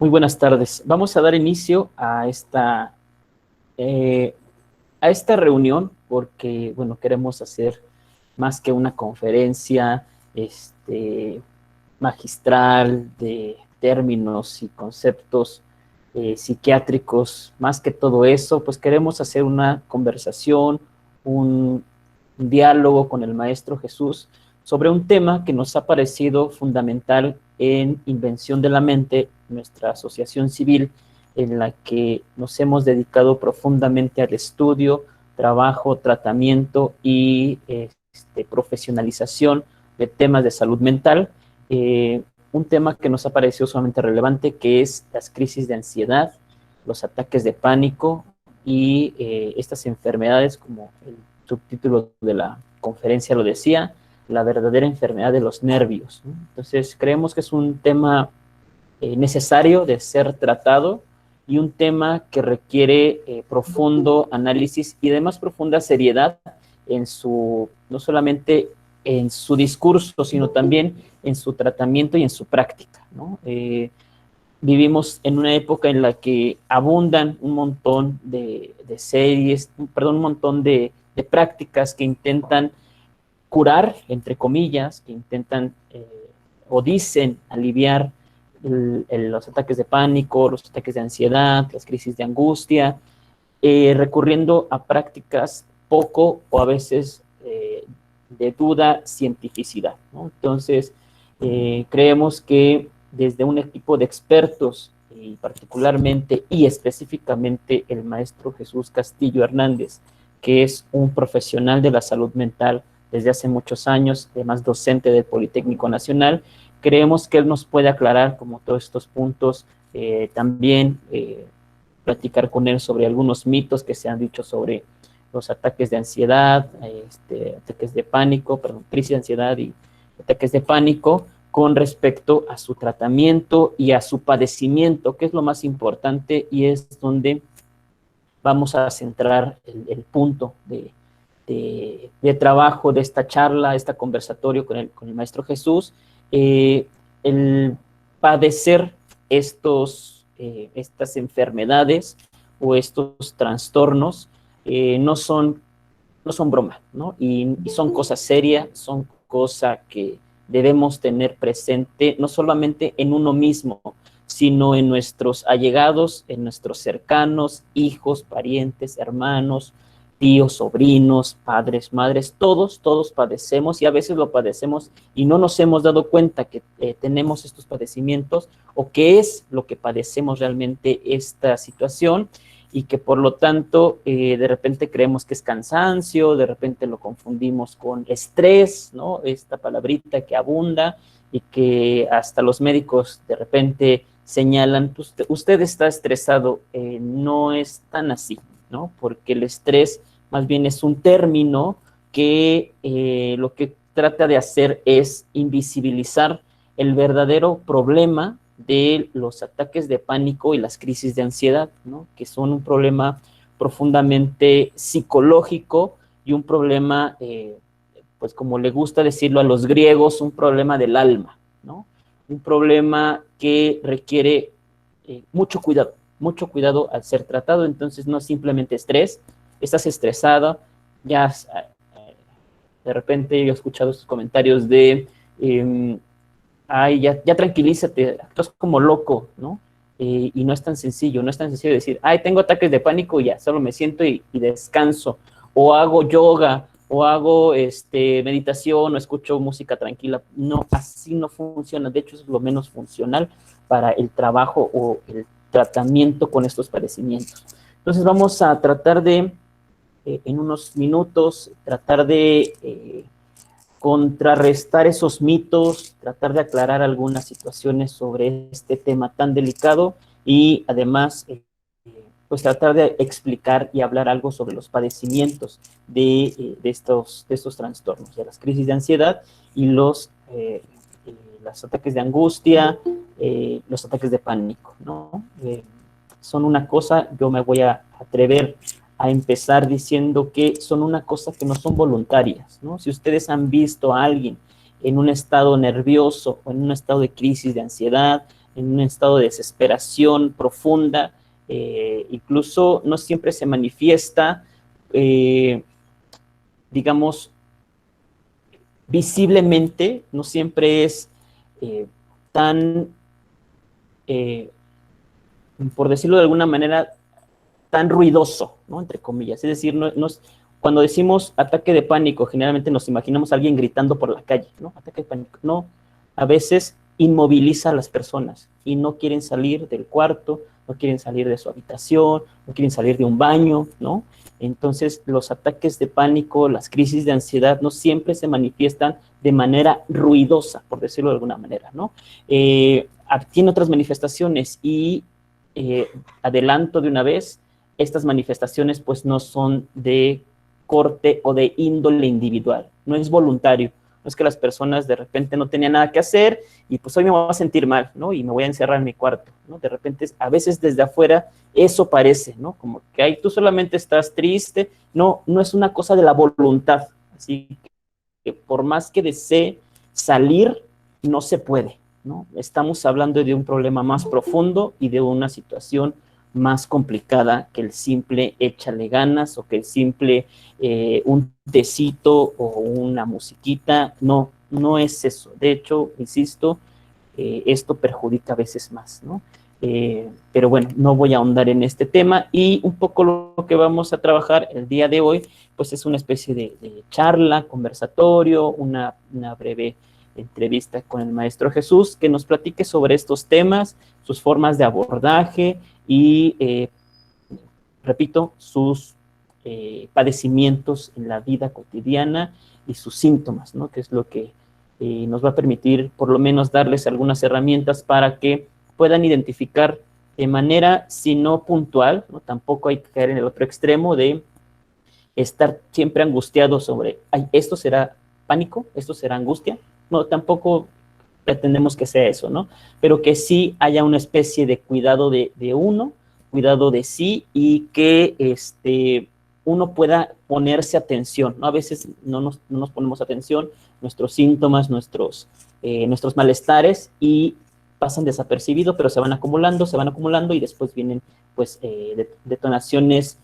Muy buenas tardes. Vamos a dar inicio eh, a esta reunión porque, bueno, queremos hacer más que una conferencia magistral de términos y conceptos psiquiátricos. Más que todo eso, pues queremos hacer una conversación, un diálogo con el Maestro Jesús sobre un tema que nos ha parecido fundamental en Invención de la Mente, nuestra asociación civil, en la que nos hemos dedicado profundamente al estudio, trabajo, tratamiento y profesionalización de temas de salud mental. Un tema que nos ha parecido sumamente relevante, que es las crisis de ansiedad, los ataques de pánico y estas enfermedades, como el subtítulo de la conferencia lo decía, la verdadera enfermedad de los nervios, ¿no? Entonces, creemos que es un tema necesario de ser tratado y un tema que requiere profundo análisis y además profunda seriedad en su, no solamente en su discurso, sino también en su tratamiento y en su práctica, ¿no? Vivimos en una época en la que abundan un montón de series, perdón, un montón de prácticas que intentan curar, entre comillas, que intentan o dicen aliviar los ataques de pánico, los ataques de ansiedad, las crisis de angustia, recurriendo a prácticas poco o a veces de duda cientificidad, ¿no? Entonces, creemos que desde un equipo de expertos, y particularmente y específicamente el maestro Jesús Castillo Hernández, que es un profesional de la salud mental desde hace muchos años, además docente del Politécnico Nacional, creemos que él nos puede aclarar como todos estos puntos, también platicar con él sobre algunos mitos que se han dicho sobre los ataques de ansiedad, ataques de pánico, perdón, crisis de ansiedad y ataques de pánico, con respecto a su tratamiento y a su padecimiento, que es lo más importante y es donde vamos a centrar el punto de trabajo de esta charla, este conversatorio con el Maestro Jesús. El padecer estas enfermedades o estos trastornos no son broma, ¿no? Y son cosas serias, son cosas que debemos tener presente, no solamente en uno mismo, sino en nuestros allegados, en nuestros cercanos, hijos, parientes, hermanos, tíos, sobrinos, padres, madres, todos padecemos y a veces lo padecemos y no nos hemos dado cuenta que tenemos estos padecimientos o qué es lo que padecemos realmente esta situación y que por lo tanto de repente creemos que es cansancio, de repente lo confundimos con estrés, ¿no? Esta palabrita que abunda y que hasta los médicos de repente señalan, pues, usted está estresado, no es tan así, ¿no? Porque el estrés más bien es un término que lo que trata de hacer es invisibilizar el verdadero problema de los ataques de pánico y las crisis de ansiedad, ¿no? Que son un problema profundamente psicológico y un problema, pues como le gusta decirlo a los griegos, un problema del alma, ¿no? Un problema que requiere mucho cuidado al ser tratado. Entonces no es simplemente estrés, estás estresada, ya de repente yo he escuchado estos comentarios de ay, ya tranquilízate, estás como loco, ¿no? Y no es tan sencillo, no es tan sencillo decir, ay, tengo ataques de pánico y ya, solo me siento y descanso, o hago yoga, o hago meditación, o escucho música tranquila. No, así no funciona, de hecho es lo menos funcional para el trabajo o el tratamiento con estos padecimientos. Entonces vamos a tratar de, en unos minutos, tratar de contrarrestar esos mitos, tratar de aclarar algunas situaciones sobre este tema tan delicado y además pues tratar de explicar y hablar algo sobre los padecimientos de estos trastornos, de las crisis de ansiedad y los ataques de angustia, los ataques de pánico, ¿no? Son una cosa, yo me voy a atrever a empezar diciendo que son una cosa que no son voluntarias, ¿no? Si ustedes han visto a alguien en un estado nervioso o en un estado de crisis de ansiedad, en un estado de desesperación profunda, incluso no siempre se manifiesta, digamos, visiblemente, no siempre es tan, eh, por decirlo de alguna manera, tan ruidoso, ¿no? Entre comillas. Es decir, cuando decimos ataque de pánico, generalmente nos imaginamos a alguien gritando por la calle, ¿no? Ataque de pánico. No, a veces inmoviliza a las personas y no quieren salir del cuarto, no quieren salir de su habitación, no quieren salir de un baño, ¿no? Entonces, los ataques de pánico, las crisis de ansiedad, no siempre se manifiestan de manera ruidosa, por decirlo de alguna manera, ¿no? Tiene otras manifestaciones y adelanto de una vez, estas manifestaciones pues no son de corte o de índole individual, no es voluntario, no es que las personas de repente no tenían nada que hacer y pues hoy me voy a sentir mal, ¿no? Y me voy a encerrar en mi cuarto, ¿no? De repente, a veces desde afuera eso parece, ¿no? Como que ahí tú solamente estás triste, no, no es una cosa de la voluntad, así que por más que desee salir, no se puede, ¿no? Estamos hablando de un problema más profundo y de una situación más complicada que el simple échale ganas o que el simple un tecito o una musiquita. No, no es eso. De hecho, insisto, esto perjudica a veces más, ¿no? Pero bueno, no voy a ahondar en este tema y un poco lo que vamos a trabajar el día de hoy, pues es una especie de charla, conversatorio, una breve entrevista con el Maestro Jesús, que nos platique sobre estos temas, sus formas de abordaje y, repito, sus padecimientos en la vida cotidiana y sus síntomas, ¿no? Que es lo que nos va a permitir por lo menos darles algunas herramientas para que puedan identificar de manera, si no puntual, ¿no? Tampoco hay que caer en el otro extremo de estar siempre angustiado sobre, ay, esto será pánico, esto será angustia. No, tampoco pretendemos que sea eso, ¿no? Pero que sí haya una especie de cuidado de uno, cuidado de sí y que uno pueda ponerse atención, ¿no? A veces no nos ponemos atención, nuestros síntomas, nuestros malestares y pasan desapercibidos, pero se van acumulando y después vienen pues detonaciones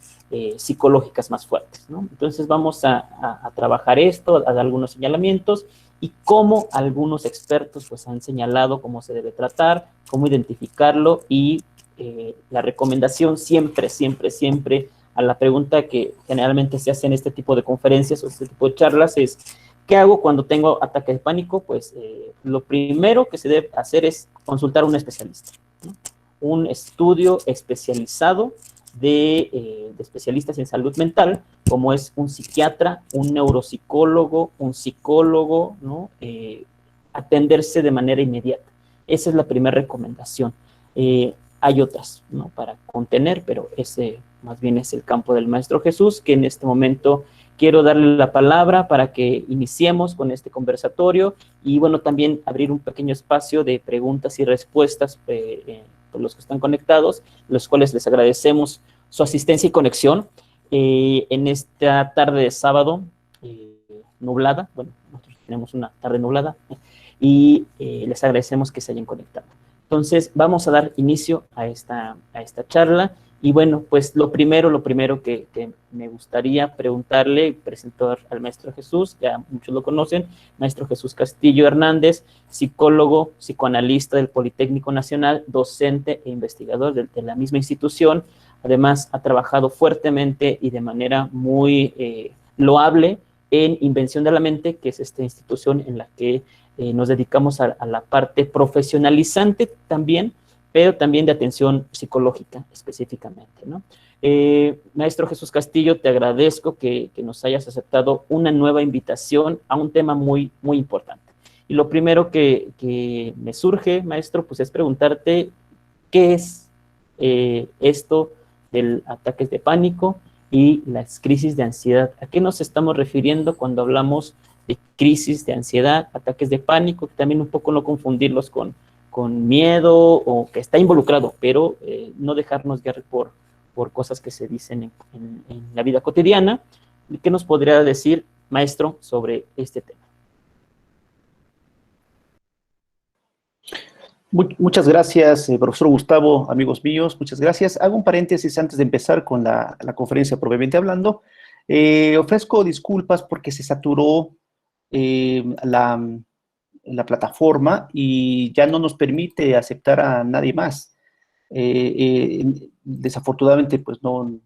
psicológicas más fuertes, ¿no? Entonces vamos a trabajar esto, a dar algunos señalamientos y cómo algunos expertos pues han señalado cómo se debe tratar, cómo identificarlo y la recomendación siempre, siempre, siempre a la pregunta que generalmente se hace en este tipo de conferencias o este tipo de charlas es, ¿qué hago cuando tengo ataque de pánico? Pues lo primero que se debe hacer es consultar a un especialista, ¿no? Un estudio especializado de especialistas en salud mental, como es un psiquiatra, un neuropsicólogo, un psicólogo, ¿no? Atenderse de manera inmediata. Esa es la primera recomendación. Hay otras, ¿no? Para contener, pero ese más bien es el campo del Maestro Jesús, que en este momento quiero darle la palabra para que iniciemos con este conversatorio y, bueno, también abrir un pequeño espacio de preguntas y respuestas por los que están conectados, los cuales les agradecemos su asistencia y conexión en esta tarde de sábado nublada. Bueno, nosotros tenemos una tarde nublada y les agradecemos que se hayan conectado. Entonces, vamos a dar inicio a esta charla. Y bueno, pues lo primero que me gustaría preguntarle, presentar al Maestro Jesús, ya muchos lo conocen, Maestro Jesús Castillo Hernández, psicólogo, psicoanalista del Politécnico Nacional, docente e investigador de la misma institución. Además, ha trabajado fuertemente y de manera muy loable en Invención de la Mente, que es esta institución en la que nos dedicamos a la parte profesionalizante también, pero también de atención psicológica específicamente, ¿no? Maestro Jesús Castillo, te agradezco que nos hayas aceptado una nueva invitación a un tema muy, muy importante. Y lo primero que me surge, maestro, pues es preguntarte qué es esto del ataques de pánico y las crisis de ansiedad. ¿A qué nos estamos refiriendo cuando hablamos de crisis de ansiedad, ataques de pánico? También un poco no confundirlos con miedo o que está involucrado, pero no dejarnos guiar por cosas que se dicen en la vida cotidiana. ¿Qué nos podría decir, maestro, sobre este tema? Muchas gracias, profesor Gustavo, amigos míos, muchas gracias. Hago un paréntesis antes de empezar con la conferencia propiamente hablando. Ofrezco disculpas porque se saturó la plataforma y ya no nos permite aceptar a nadie más. Desafortunadamente, pues no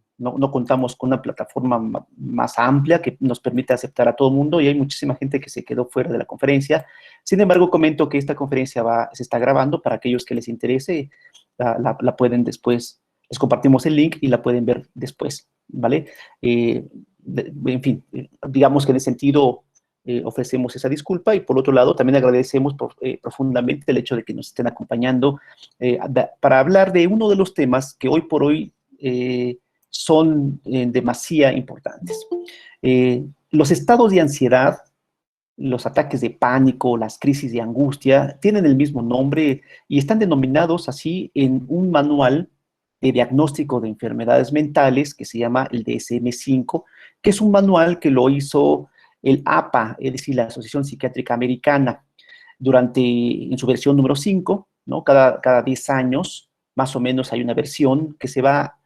contamos con una plataforma más amplia que nos permita aceptar a todo el mundo y hay muchísima gente que se quedó fuera de la conferencia. Sin embargo, comento que esta conferencia se está grabando para aquellos que les interese, la pueden después, les compartimos el link y la pueden ver después, ¿vale? En fin, digamos que en ese sentido ofrecemos esa disculpa y por otro lado también agradecemos profundamente el hecho de que nos estén acompañando para hablar de uno de los temas que hoy por hoy son demasiado importantes. Los estados de ansiedad, los ataques de pánico, las crisis de angustia, tienen el mismo nombre y están denominados así en un manual de diagnóstico de enfermedades mentales que se llama el DSM-5, que es un manual que lo hizo el APA, es decir, la Asociación Psiquiátrica Americana, en su versión número 5, ¿no? Cada 10 años, más o menos, hay una versión que se va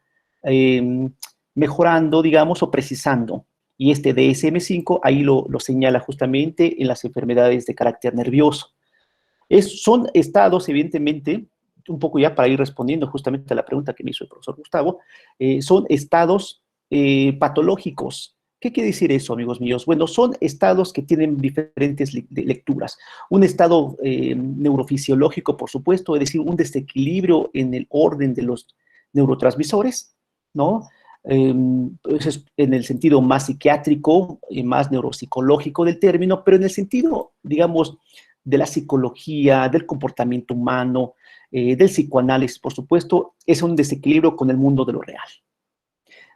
mejorando, digamos, o precisando. Y este DSM-5 ahí lo señala justamente en las enfermedades de carácter nervioso. Son estados, evidentemente, un poco ya para ir respondiendo justamente a la pregunta que me hizo el profesor Gustavo, son estados patológicos. ¿Qué quiere decir eso, amigos míos? Bueno, son estados que tienen diferentes lecturas. Un estado neurofisiológico, por supuesto, es decir, un desequilibrio en el orden de los neurotransmisores, ¿no? Pues en el sentido más psiquiátrico, más neuropsicológico del término, pero en el sentido, digamos, de la psicología, del comportamiento humano, del psicoanálisis, por supuesto, es un desequilibrio con el mundo de lo real.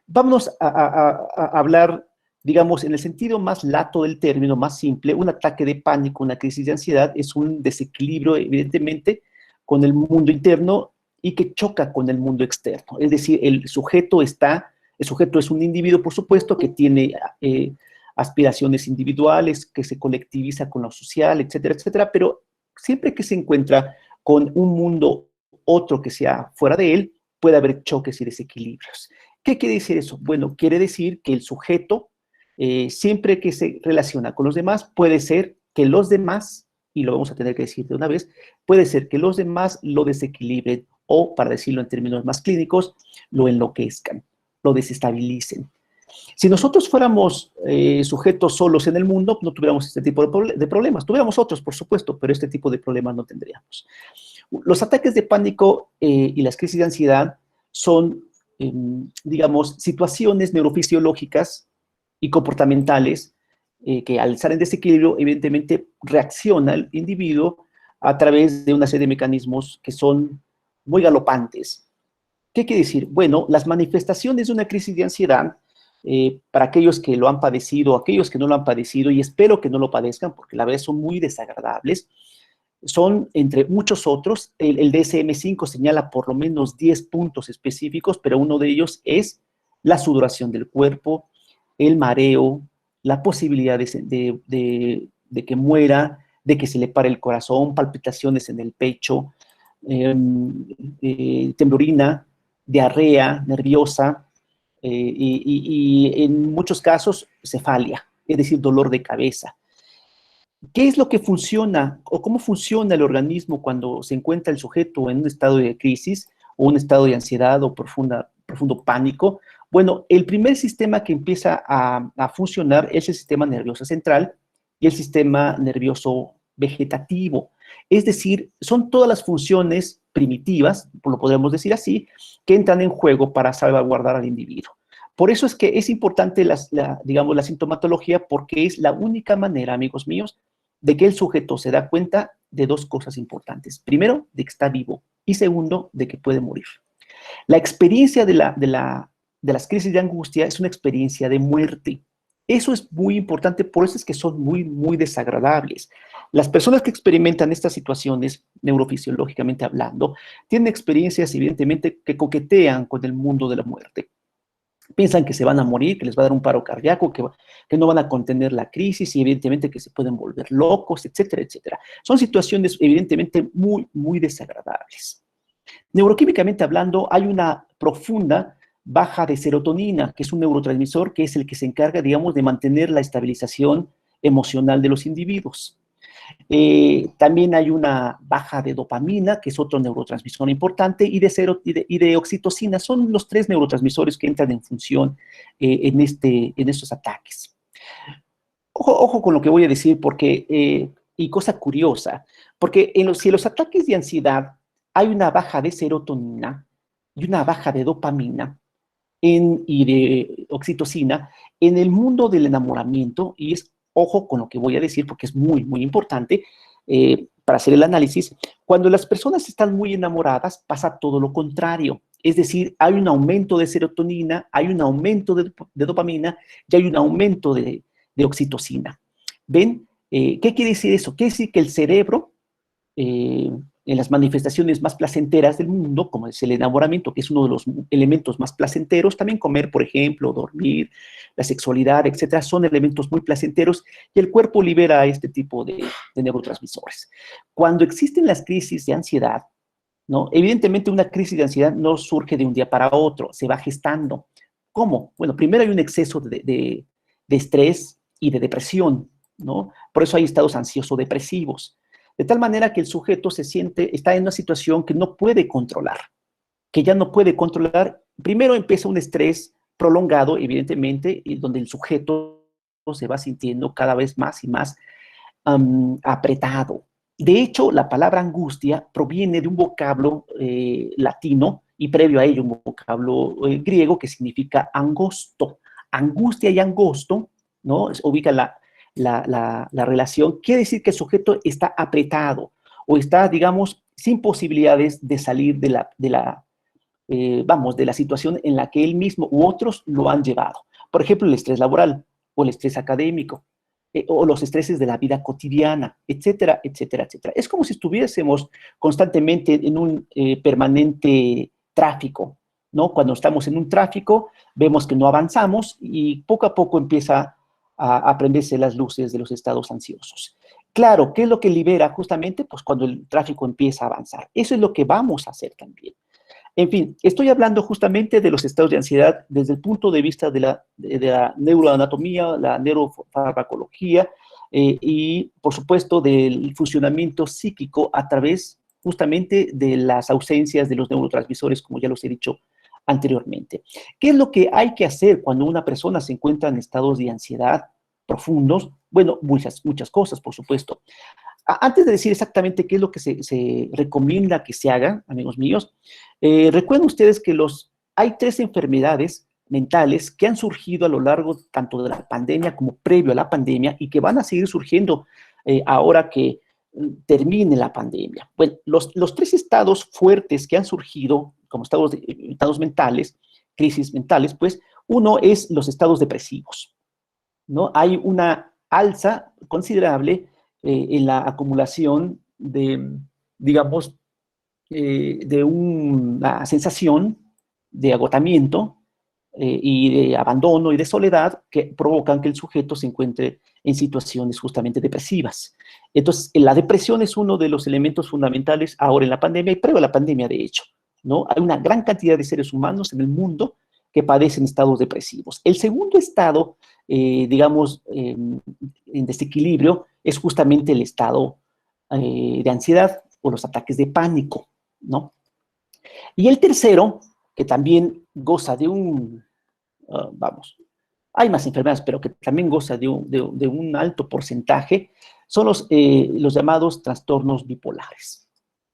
Vámonos a hablar, digamos, en el sentido más lato del término, más simple. Un ataque de pánico, una crisis de ansiedad es un desequilibrio, evidentemente, con el mundo interno y que choca con el mundo externo. Es decir, el sujeto es un individuo, por supuesto, que tiene aspiraciones individuales, que se colectiviza con lo social, etcétera, etcétera, pero siempre que se encuentra con un mundo otro que sea fuera de él, puede haber choques y desequilibrios. ¿Qué quiere decir eso? Bueno, quiere decir que el sujeto, siempre que se relaciona con los demás, puede ser que los demás, y lo vamos a tener que decir de una vez, puede ser que los demás lo desequilibren o, para decirlo en términos más clínicos, lo enloquezcan, lo desestabilicen. Si nosotros fuéramos sujetos solos en el mundo, no tuviéramos este tipo de problemas. Tuviéramos otros, por supuesto, pero este tipo de problemas no tendríamos. Los ataques de pánico y las crisis de ansiedad son, digamos, situaciones neurofisiológicas y comportamentales que al estar en desequilibrio, evidentemente, reacciona el individuo a través de una serie de mecanismos que son muy galopantes. ¿Qué quiere decir? Bueno, las manifestaciones de una crisis de ansiedad, para aquellos que lo han padecido, aquellos que no lo han padecido, y espero que no lo padezcan, porque la verdad son muy desagradables, son, entre muchos otros, el DSM-5 señala por lo menos 10 puntos específicos, pero uno de ellos es la sudoración del cuerpo, el mareo, la posibilidad de que muera, de que se le pare el corazón, palpitaciones en el pecho, temblorina, diarrea nerviosa, y en muchos casos cefalia, es decir, dolor de cabeza. ¿Qué es lo que funciona o cómo funciona el organismo cuando se encuentra el sujeto en un estado de crisis o un estado de ansiedad o profundo pánico? Bueno, el primer sistema que empieza a funcionar es el sistema nervioso central y el sistema nervioso vegetativo. Es decir, son todas las funciones primitivas, lo podemos decir así, que entran en juego para salvaguardar al individuo. Por eso es que es importante, digamos, la sintomatología, porque es la única manera, amigos míos, de que el sujeto se da cuenta de dos cosas importantes. Primero, de que está vivo y segundo, de que puede morir. La experiencia de las crisis de angustia es una experiencia de muerte. Eso es muy importante, por eso es que son muy, muy desagradables. Las personas que experimentan estas situaciones, neurofisiológicamente hablando, tienen experiencias, evidentemente, que coquetean con el mundo de la muerte. piensan que se van a morir, que les va a dar un paro cardíaco, que no van a contener la crisis y evidentemente que se pueden volver locos, etcétera, etcétera. Son situaciones evidentemente muy, muy desagradables. Neuroquímicamente hablando, hay una profunda baja de serotonina, que es un neurotransmisor que es el que se encarga, digamos, de mantener la estabilización emocional de los individuos. También hay una baja de dopamina, que es otro neurotransmisor importante, y de oxitocina. Son los tres neurotransmisores que entran en función en estos ataques. Ojo con lo que voy a decir, porque, y cosa curiosa, porque si en los ataques de ansiedad hay una baja de serotonina y una baja de dopamina y de oxitocina, en el mundo del enamoramiento, y ojo con lo que voy a decir porque es muy, muy importante para hacer el análisis, cuando las personas están muy enamoradas pasa todo lo contrario. Es decir, hay un aumento de serotonina, hay un aumento de dopamina y hay un aumento de oxitocina. ¿Ven? ¿Qué quiere decir eso? Quiere decir que el cerebro, en las manifestaciones más placenteras del mundo, como es el enamoramiento, que es uno de los elementos más placenteros, también comer, por ejemplo, dormir, la sexualidad, etcétera, son elementos muy placenteros y el cuerpo libera este tipo de neurotransmisores. Cuando existen las crisis de ansiedad, ¿no? Evidentemente una crisis de ansiedad no surge de un día para otro, se va gestando. ¿Cómo? Bueno, primero hay un exceso de estrés y de depresión, ¿no? Por eso hay estados ansioso-depresivos. De tal manera que el sujeto está en una situación que no puede controlar, que ya no puede controlar. Primero empieza un estrés prolongado, evidentemente, y donde el sujeto se va sintiendo cada vez más y más apretado. De hecho, la palabra angustia proviene de un vocablo latino y previo a ello un vocablo griego que significa angosto. Angustia y angosto, ¿no? Ubica la relación, quiere decir que el sujeto está apretado o está, digamos, sin posibilidades de salir de la situación en la que él mismo u otros lo han llevado. Por ejemplo, el estrés laboral o el estrés académico o los estreses de la vida cotidiana, etcétera, etcétera, etcétera. Es como si estuviésemos constantemente en un permanente tráfico, ¿no? Cuando estamos en un tráfico, vemos que no avanzamos y poco a poco empieza a prenderse las luces de los estados ansiosos. Claro, ¿qué es lo que libera justamente? Pues cuando el tráfico empieza a avanzar. Eso es lo que vamos a hacer también. En fin, estoy hablando justamente de los estados de ansiedad desde el punto de vista de la neuroanatomía, la neurofarmacología y, por supuesto, del funcionamiento psíquico a través justamente de las ausencias de los neurotransmisores, como ya los he dicho anteriormente. ¿Qué es lo que hay que hacer cuando una persona se encuentra en estados de ansiedad profundos? Bueno, muchas cosas, por supuesto. Antes de decir exactamente qué es lo que se recomienda que se haga, amigos míos, recuerden ustedes que hay 3 enfermedades mentales que han surgido a lo largo tanto de la pandemia como previo a la pandemia y que van a seguir surgiendo ahora que termine la pandemia. Bueno, los 3 estados fuertes que han surgido como estados mentales, crisis mentales, pues uno es los estados depresivos, ¿no? Hay una alza considerable en la acumulación digamos, de una sensación de agotamiento y de abandono y de soledad que provocan que el sujeto se encuentre en situaciones justamente depresivas. Entonces, la depresión es uno de los elementos fundamentales ahora en la pandemia y previo a la pandemia, de hecho, ¿no? Hay una gran cantidad de seres humanos en el mundo que padecen estados depresivos. El segundo estado, digamos, en desequilibrio es justamente el estado de ansiedad o los ataques de pánico, ¿no? Y el tercero, que también goza de hay más enfermedades, pero que también goza de un alto porcentaje, son los llamados trastornos bipolares,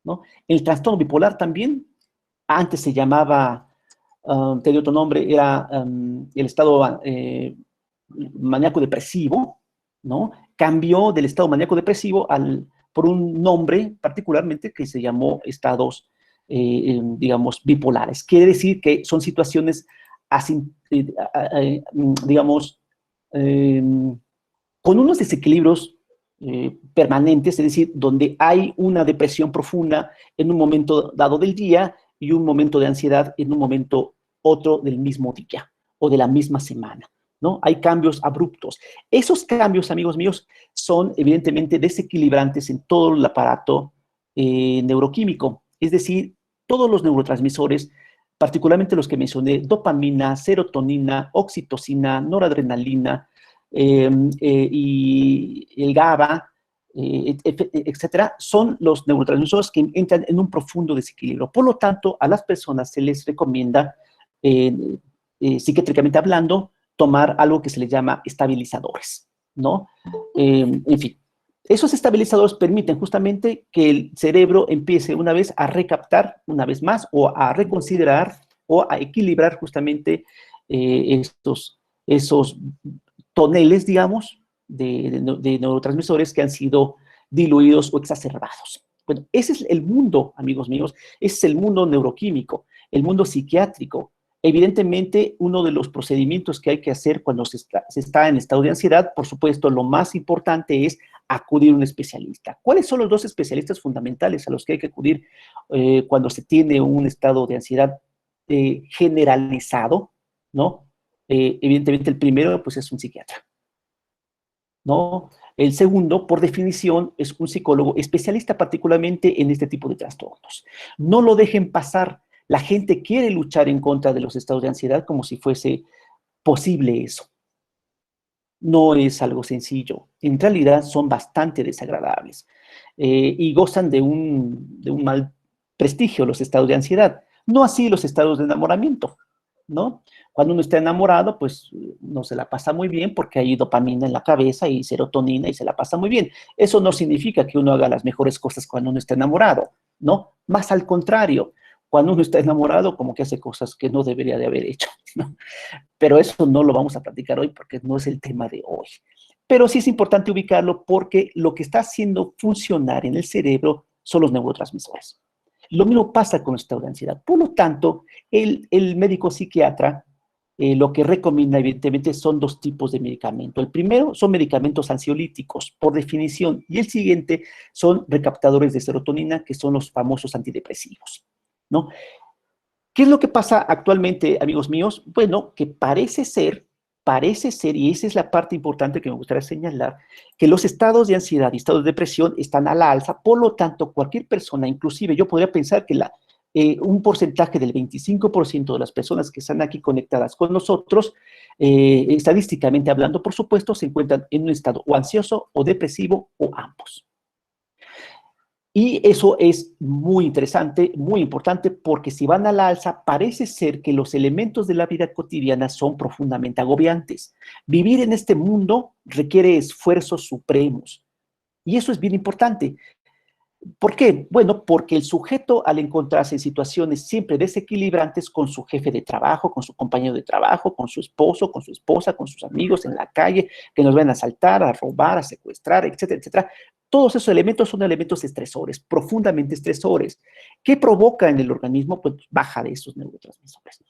¿no? El trastorno bipolar también, antes se llamaba, tenía otro nombre, era el estado maníaco-depresivo, ¿no? Cambió del estado maníaco-depresivo por un nombre particularmente que se llamó estados, digamos, bipolares. Quiere decir que son situaciones, digamos, con unos desequilibrios permanentes, es decir, donde hay una depresión profunda en un momento dado del día y un momento de ansiedad en un momento otro del mismo día o de la misma semana, ¿no? Hay cambios abruptos. Esos cambios, amigos míos, son evidentemente desequilibrantes en todo el aparato neuroquímico, es decir, todos los neurotransmisores, particularmente los que mencioné, dopamina, serotonina, oxitocina, noradrenalina, y el GABA, etcétera, son los neurotransmisores que entran en un profundo desequilibrio. Por lo tanto, a las personas se les recomienda, psiquiátricamente hablando, tomar algo que se les llama estabilizadores, ¿no? En fin, esos estabilizadores permiten justamente que el cerebro empiece una vez a recaptar, una vez más, o a reconsiderar, o a equilibrar justamente esos toneles, digamos, de neurotransmisores que han sido diluidos o exacerbados. Bueno, ese es el mundo, amigos míos, ese es el mundo neuroquímico, el mundo psiquiátrico. Evidentemente, uno de los procedimientos que hay que hacer cuando se está en estado de ansiedad, por supuesto, lo más importante es acudir a un especialista. ¿Cuáles son los dos especialistas fundamentales a los que hay que acudir cuando se tiene un estado de ansiedad generalizado, ¿no? Evidentemente, el primero, pues, es un psiquiatra, ¿no? El segundo, por definición, es un psicólogo especialista particularmente en este tipo de trastornos. No lo dejen pasar. La gente quiere luchar en contra de los estados de ansiedad como si fuese posible eso. No es algo sencillo. En realidad son bastante desagradables y gozan de un mal prestigio los estados de ansiedad. No así los estados de enamoramiento, ¿no? Cuando uno está enamorado, pues no se la pasa muy bien porque hay dopamina en la cabeza y serotonina y se la pasa muy bien. Eso no significa que uno haga las mejores cosas cuando uno está enamorado, ¿no? Más al contrario, cuando uno está enamorado, como que hace cosas que no debería de haber hecho, ¿no? Pero eso no lo vamos a platicar hoy porque no es el tema de hoy. Pero sí es importante ubicarlo porque lo que está haciendo funcionar en el cerebro son los neurotransmisores. Lo mismo pasa con el estado de ansiedad. Por lo tanto, el médico psiquiatra lo que recomienda, evidentemente, son dos tipos de medicamento. El primero son medicamentos ansiolíticos, por definición, y el siguiente son recaptadores de serotonina, que son los famosos antidepresivos, ¿no? ¿Qué es lo que pasa actualmente, amigos míos? Bueno, que parece ser, y esa es la parte importante que me gustaría señalar, que los estados de ansiedad y estados de depresión están a la alza, por lo tanto, cualquier persona, inclusive yo podría pensar que un porcentaje del 25% de las personas que están aquí conectadas con nosotros, estadísticamente hablando, por supuesto, se encuentran en un estado o ansioso o depresivo o ambos. Y eso es muy interesante, muy importante, porque si van a la alza, parece ser que los elementos de la vida cotidiana son profundamente agobiantes. Vivir en este mundo requiere esfuerzos supremos. Y eso es bien importante. ¿Por qué? Bueno, porque el sujeto, al encontrarse en situaciones siempre desequilibrantes con su jefe de trabajo, con su compañero de trabajo, con su esposo, con su esposa, con sus amigos en la calle, que nos van a asaltar, a robar, a secuestrar, etcétera, etcétera. Todos esos elementos son elementos estresores, profundamente estresores. ¿Qué provoca en el organismo? Pues baja de esos neurotransmisores.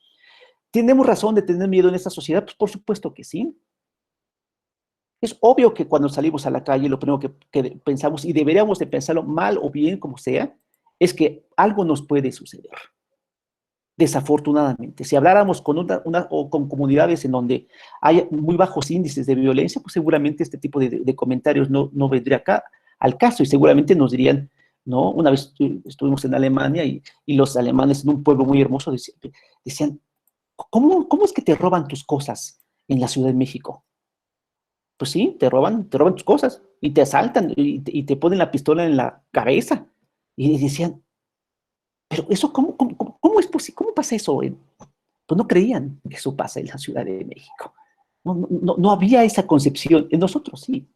¿Tenemos razón de tener miedo en esta sociedad? Pues por supuesto que sí. Es obvio que cuando salimos a la calle lo primero que pensamos, y deberíamos de pensarlo mal o bien como sea, es que algo nos puede suceder. Desafortunadamente, si habláramos con o con comunidades en donde hay muy bajos índices de violencia, pues seguramente este tipo de comentarios no vendría acá al caso y seguramente nos dirían, ¿no? Una vez estuvimos en Alemania y los alemanes en un pueblo muy hermoso decían, ¿cómo es que te roban tus cosas en la Ciudad de México? Pues sí, te roban tus cosas y te asaltan y te ponen la pistola en la cabeza. Y decían, pero eso, ¿cómo es posible? ¿Cómo pasa eso? Pues no creían que eso pasa en la Ciudad de México. No había esa concepción. En nosotros sí.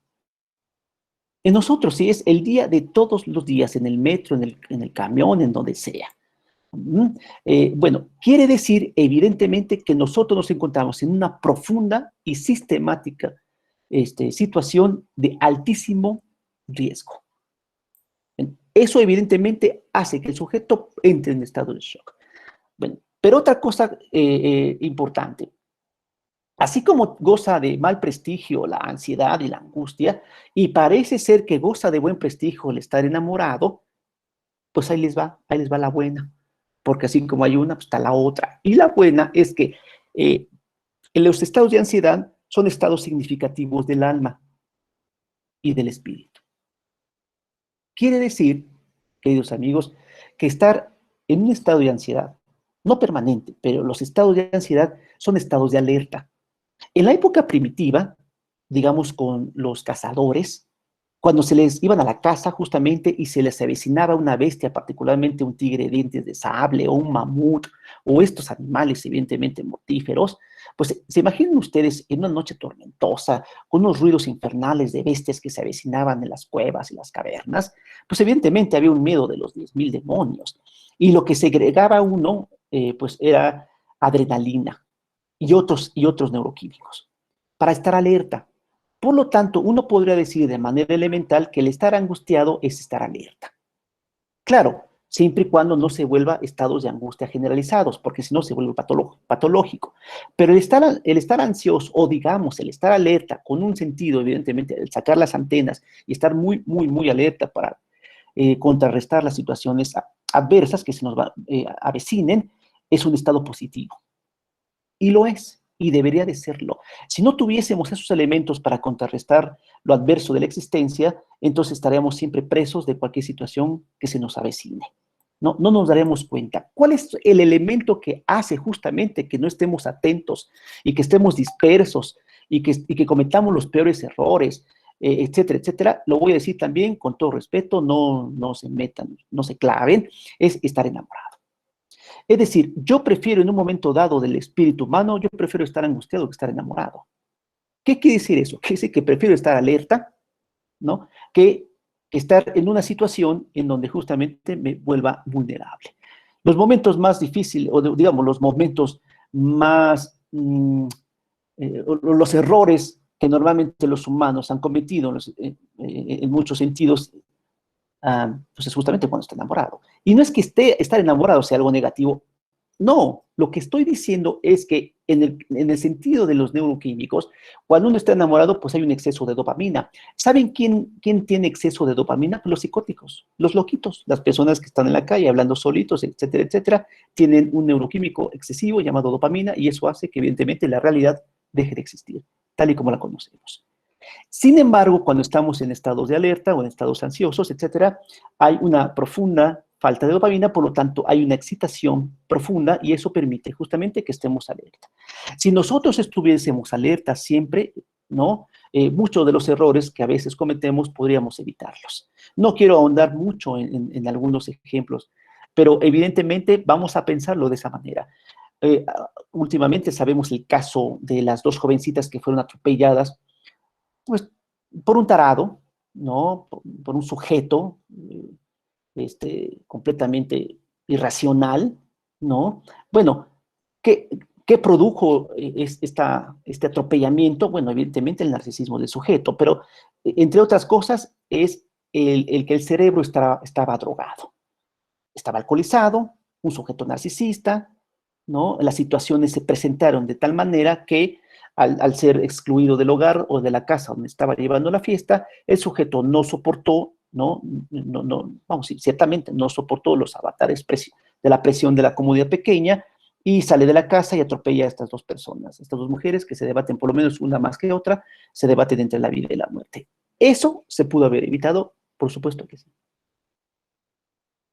En nosotros sí es el día de todos los días, en el metro, en el camión, en donde sea. Bueno, quiere decir evidentemente que nosotros nos encontramos en una profunda y sistemática situación de altísimo riesgo. Eso evidentemente hace que el sujeto entre en estado de shock. Bueno, pero otra cosa importante, así como goza de mal prestigio la ansiedad y la angustia, y parece ser que goza de buen prestigio el estar enamorado, pues ahí les va la buena, porque así como hay una, pues está la otra. Y la buena es que Los estados de ansiedad son estados significativos del alma y del espíritu. Quiere decir, queridos amigos, que estar en un estado de ansiedad, no permanente, pero los estados de ansiedad son estados de alerta. En la época primitiva, digamos con los cazadores, cuando se les iban a la caza justamente y se les avecinaba una bestia, particularmente un tigre de dientes de sable o un mamut o estos animales evidentemente mortíferos, pues se imaginan ustedes en una noche tormentosa, con unos ruidos infernales de bestias que se avecinaban en las cuevas y las cavernas, pues evidentemente había un miedo de los 10.000 demonios. Y lo que segregaba uno, pues era adrenalina y otros neuroquímicos para estar alerta. Por lo tanto, uno podría decir de manera elemental que el estar angustiado es estar alerta. Claro, siempre y cuando no se vuelva estados de angustia generalizados, porque si no se vuelve patológico. Pero el estar ansioso, o digamos, el estar alerta, con un sentido, evidentemente, el sacar las antenas y estar muy, muy, muy alerta para contrarrestar las situaciones adversas que se nos avecinen, es un estado positivo. Y lo es, y debería de serlo. Si no tuviésemos esos elementos para contrarrestar lo adverso de la existencia, entonces estaríamos siempre presos de cualquier situación que se nos avecine. No nos daremos cuenta. ¿Cuál es el elemento que hace justamente que no estemos atentos y que estemos dispersos y que cometamos los peores errores, etcétera, etcétera? Lo voy a decir también con todo respeto, no se metan, no se claven, es estar enamorado. Es decir, yo prefiero en un momento dado del espíritu humano, yo prefiero estar angustiado que estar enamorado. ¿Qué quiere decir eso? Quiere decir que prefiero estar alerta, ¿no? Que estar en una situación en donde justamente me vuelva vulnerable. Los momentos más difíciles, o digamos, los momentos más, los errores que normalmente los humanos han cometido en muchos sentidos, pues es justamente cuando está enamorado. Y no es que estar enamorado sea algo negativo. No, lo que estoy diciendo es que en el sentido de los neuroquímicos, cuando uno está enamorado, pues hay un exceso de dopamina. ¿Saben quién tiene exceso de dopamina? Pues los psicóticos, los loquitos, las personas que están en la calle hablando solitos, etcétera, etcétera, tienen un neuroquímico excesivo llamado dopamina y eso hace que evidentemente la realidad deje de existir, tal y como la conocemos. Sin embargo, cuando estamos en estados de alerta o en estados ansiosos, etcétera, hay una profunda falta de dopamina, por lo tanto, hay una excitación profunda y eso permite justamente que estemos alerta. Si nosotros estuviésemos alerta siempre, ¿no? Muchos de los errores que a veces cometemos podríamos evitarlos. No quiero ahondar mucho en algunos ejemplos, pero evidentemente vamos a pensarlo de esa manera. Últimamente sabemos el caso de las dos jovencitas que fueron atropelladas pues, por un tarado, ¿no? Por un sujeto completamente irracional, ¿no? Bueno, ¿qué produjo este atropellamiento? Bueno, evidentemente el narcisismo del sujeto, pero entre otras cosas es el que el cerebro estaba drogado, estaba alcoholizado, un sujeto narcisista, ¿no? Las situaciones se presentaron de tal manera que al ser excluido del hogar o de la casa donde estaba llevando la fiesta, el sujeto no soportó, vamos, ciertamente no soportó los avatares de la presión de la comunidad pequeña y sale de la casa y atropella a estas dos personas, estas dos mujeres que se debaten, por lo menos una más que otra, se debaten entre la vida y la muerte. ¿Eso se pudo haber evitado? Por supuesto que sí.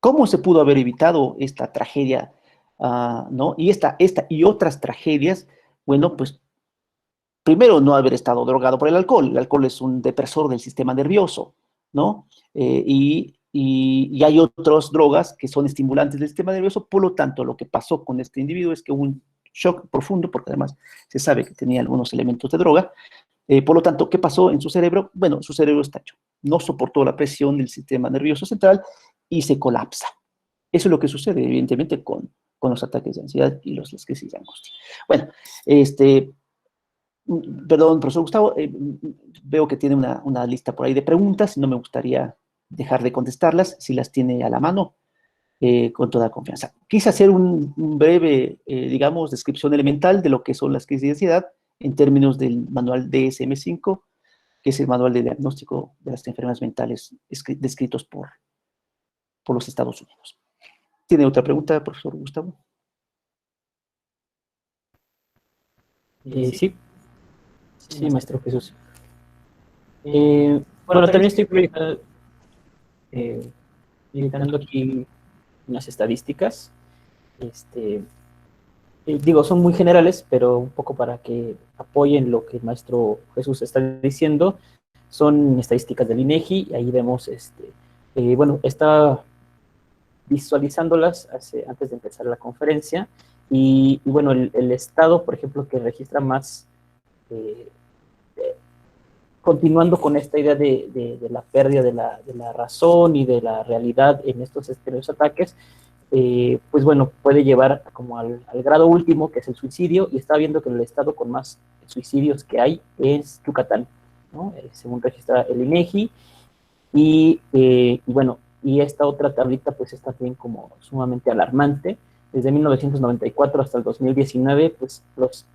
¿Cómo se pudo haber evitado esta tragedia, ¿no? Y esta y otras tragedias, bueno, pues primero no haber estado drogado por el alcohol. El alcohol es un depresor del sistema nervioso, ¿no? Y hay otras drogas que son estimulantes del sistema nervioso, por lo tanto, lo que pasó con este individuo es que hubo un shock profundo, porque además se sabe que tenía algunos elementos de droga. Por lo tanto, ¿qué pasó en su cerebro? Bueno, su cerebro está hecho. No soportó la presión del sistema nervioso central y se colapsa. Eso es lo que sucede, evidentemente, con los ataques de ansiedad y las crisis de angustia. Bueno, perdón, profesor Gustavo, veo que tiene una lista por ahí de preguntas, no me gustaría dejar de contestarlas, si las tiene a la mano, con toda confianza. Quise hacer un breve, digamos, descripción elemental de lo que son las crisis de ansiedad en términos del manual DSM-5, que es el manual de diagnóstico de las enfermedades mentales descritos por los Estados Unidos. ¿Tiene otra pregunta, profesor Gustavo? Sí, sí, maestro Jesús. Bueno, también estoy proyectando aquí unas estadísticas. Este, digo, son muy generales, pero un poco para que apoyen lo que el maestro Jesús está diciendo. Son estadísticas del INEGI, y ahí vemos, bueno, está visualizándolas antes de empezar la conferencia, y bueno, el estado, por ejemplo, que registra más, eh, continuando con esta idea de la pérdida de la razón y de la realidad en estos ataques, pues bueno, puede llevar como al grado último, que es el suicidio, y está viendo que el estado con más suicidios que hay es Yucatán, ¿no? Según registra el INEGI, y bueno, y esta otra tablita pues es también como sumamente alarmante. Desde 1994 hasta el 2019, pues los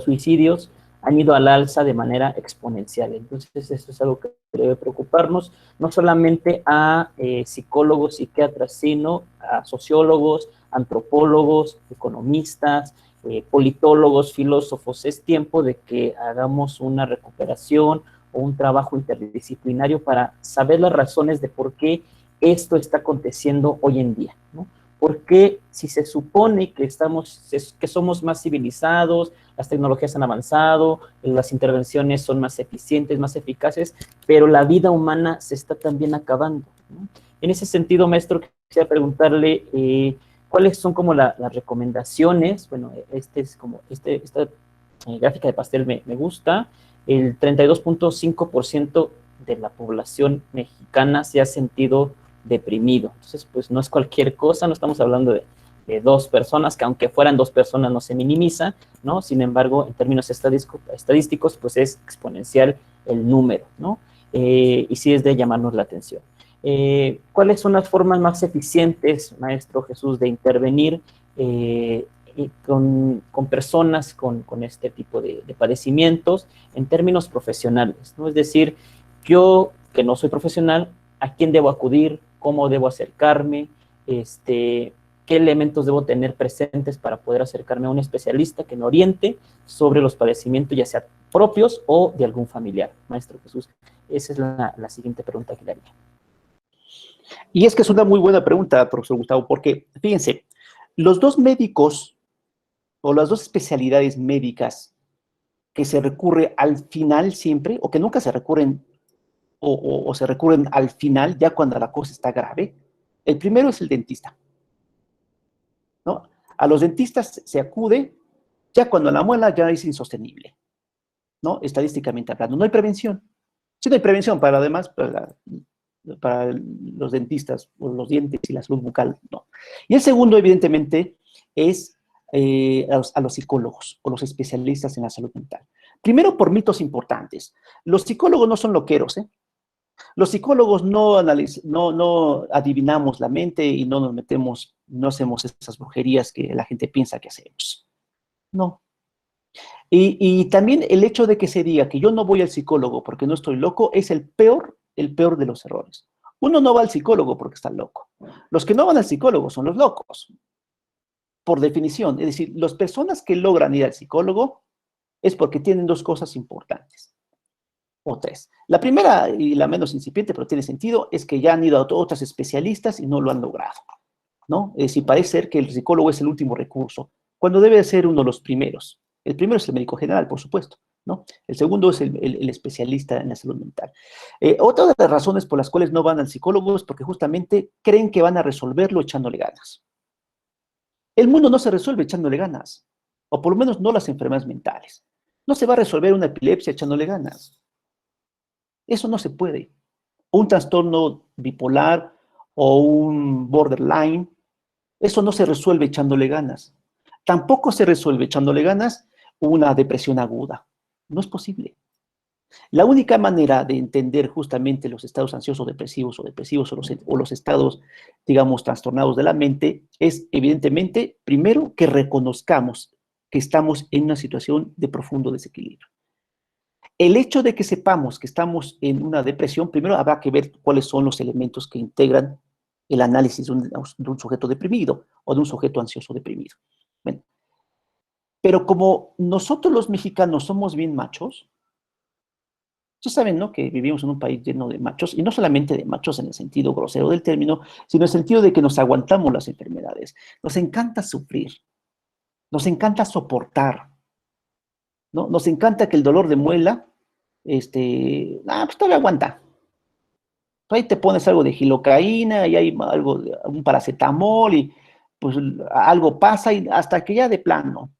suicidios han ido al alza de manera exponencial. Entonces, esto es algo que debe preocuparnos, no solamente a psicólogos, psiquiatras, sino a sociólogos, antropólogos, economistas, politólogos, filósofos. Es tiempo de que hagamos una recuperación o un trabajo interdisciplinario para saber las razones de por qué esto está aconteciendo hoy en día, ¿no? Porque si se supone que somos más civilizados, las tecnologías han avanzado, las intervenciones son más eficientes, más eficaces, pero la vida humana se está también acabando, ¿no? En ese sentido, maestro, quisiera preguntarle cuáles son como las recomendaciones. Bueno, esta gráfica de pastel me gusta. El 32.5% de la población mexicana se ha sentido deprimido. Entonces, pues no es cualquier cosa, no estamos hablando de dos personas, que aunque fueran dos personas no se minimiza, ¿no? Sin embargo, en términos estadísticos, pues es exponencial el número, ¿no? Y sí es de llamarnos la atención. ¿Cuáles son las formas más eficientes, maestro Jesús, de intervenir con personas con este tipo de padecimientos en términos profesionales, ¿no? Es decir, yo, que no soy profesional, ¿a quién debo acudir? ¿Cómo debo acercarme? ¿Qué elementos debo tener presentes para poder acercarme a un especialista que me oriente sobre los padecimientos, ya sea propios o de algún familiar? Maestro Jesús, esa es la siguiente pregunta que le haría. Y es que es una muy buena pregunta, profesor Gustavo, porque fíjense, los dos médicos o las dos especialidades médicas que se recurre al final siempre, o que nunca se recurren, o se recurren al final, ya cuando la cosa está grave, el primero es el dentista, ¿no? A los dentistas se acude ya cuando la muela ya es insostenible, ¿no? Estadísticamente hablando. No hay prevención. Sí, no hay prevención para además, para los dentistas, o los dientes y la salud bucal, no. Y el segundo, evidentemente, es a los psicólogos o los especialistas en la salud mental. Primero, por mitos importantes. Los psicólogos no son loqueros, ¿eh? Los psicólogos no adivinamos la mente y no nos metemos, no hacemos esas brujerías que la gente piensa que hacemos. No. Y también el hecho de que se diga que yo no voy al psicólogo porque no estoy loco es el peor de los errores. Uno no va al psicólogo porque está loco. Los que no van al psicólogo son los locos, por definición. Es decir, las personas que logran ir al psicólogo es porque tienen dos cosas importantes, o tres. La primera y la menos incipiente, pero tiene sentido, es que ya han ido a otros especialistas y no lo han logrado, ¿no? Es decir, parece ser que el psicólogo es el último recurso, cuando debe ser uno de los primeros. El primero es el médico general, por supuesto, ¿no? El segundo es el especialista en la salud mental. Otra de las razones por las cuales no van al psicólogo es porque justamente creen que van a resolverlo echándole ganas. El mundo no se resuelve echándole ganas, o por lo menos no las enfermedades mentales. No se va a resolver una epilepsia echándole ganas. Eso no se puede. Un trastorno bipolar o un borderline, eso no se resuelve echándole ganas. Tampoco se resuelve echándole ganas una depresión aguda. No es posible. La única manera de entender justamente los estados ansiosos depresivos o los estados, digamos, trastornados de la mente es, evidentemente, primero, que reconozcamos que estamos en una situación de profundo desequilibrio. El hecho de que sepamos que estamos en una depresión, primero habrá que ver cuáles son los elementos que integran el análisis de un sujeto deprimido o de un sujeto ansioso deprimido. Bueno, Pero como nosotros los mexicanos somos bien machos, ustedes saben, ¿no?, que vivimos en un país lleno de machos, y no solamente de machos en el sentido grosero del término, sino en el sentido de que nos aguantamos las enfermedades. Nos encanta sufrir, nos encanta soportar, ¿no? Nos encanta que el dolor de muela, pues todavía aguanta. Ahí te pones algo de gilocaína y hay algo, un paracetamol y pues algo pasa y hasta que ya de plano.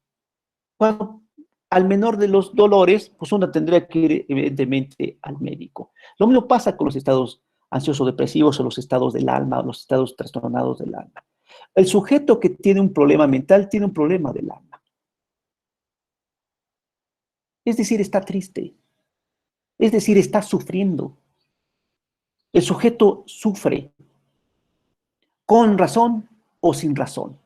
Bueno, al menor de los dolores, pues uno tendría que ir evidentemente al médico. Lo mismo pasa con los estados ansioso-depresivos o los estados del alma, o los estados trastornados del alma. El sujeto que tiene un problema mental tiene un problema del alma. Es decir, está triste. Es decir, está sufriendo. El sujeto sufre con razón o sin razón.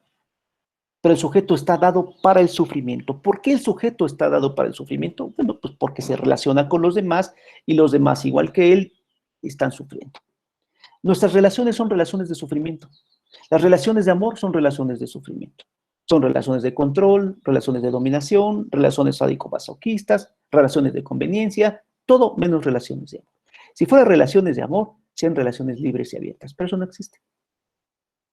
Pero el sujeto está dado para el sufrimiento. ¿Por qué el sujeto está dado para el sufrimiento? Bueno, pues porque se relaciona con los demás y los demás, igual que él, están sufriendo. Nuestras relaciones son relaciones de sufrimiento. Las relaciones de amor son relaciones de sufrimiento. Son relaciones de control, relaciones de dominación, relaciones sádico-masoquistas, relaciones de conveniencia, todo menos relaciones de amor. Si fueran relaciones de amor, sean relaciones libres y abiertas, pero eso no existe.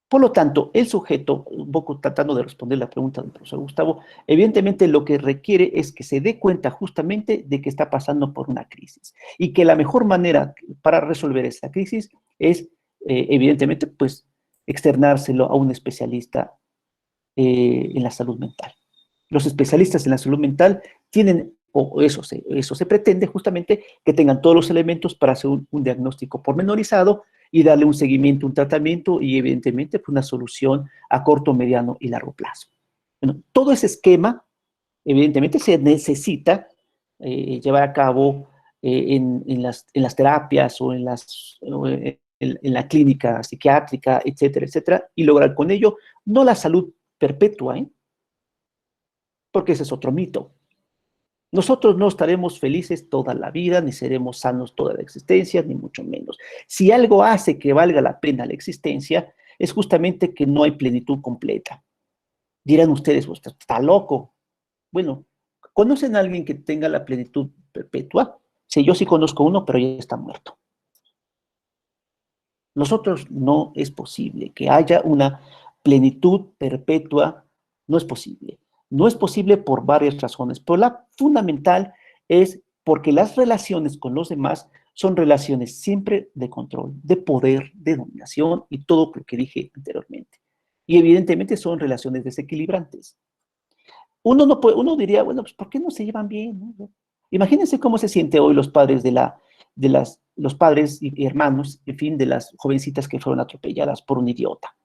Por lo tanto, el sujeto, un poco tratando de responder la pregunta del profesor Gustavo, evidentemente lo que requiere es que se dé cuenta justamente de que está pasando por una crisis y que la mejor manera para resolver esa crisis es, evidentemente, pues, externárselo a un especialista en la salud mental. Los especialistas en la salud mental tienen, o eso se pretende justamente, que tengan todos los elementos para hacer un diagnóstico pormenorizado y darle un seguimiento, un tratamiento y evidentemente pues, una solución a corto, mediano y largo plazo. Bueno, todo ese esquema, evidentemente, se necesita llevar a cabo en las terapias o en la clínica psiquiátrica, etcétera, y lograr con ello no la salud perpetua, porque ese es otro mito. Nosotros no estaremos felices toda la vida, ni seremos sanos toda la existencia, ni mucho menos. Si algo hace que valga la pena la existencia, es justamente que no hay plenitud completa. Dirán ustedes, pues, está loco. Bueno, ¿conocen a alguien que tenga la plenitud perpetua? Sí, yo sí conozco uno, pero ya está muerto. Nosotros no es posible que haya una plenitud perpetua, no es posible. No es posible por varias razones, pero la fundamental es porque las relaciones con los demás son relaciones siempre de control, de poder, de dominación y todo lo que dije anteriormente. Y evidentemente son relaciones desequilibrantes. Uno no puede, uno diría, bueno, pues ¿por qué no se llevan bien? ¿No? Imagínense cómo se sienten hoy los padres los padres y hermanos, en fin, de las jovencitas que fueron atropelladas por un idiota.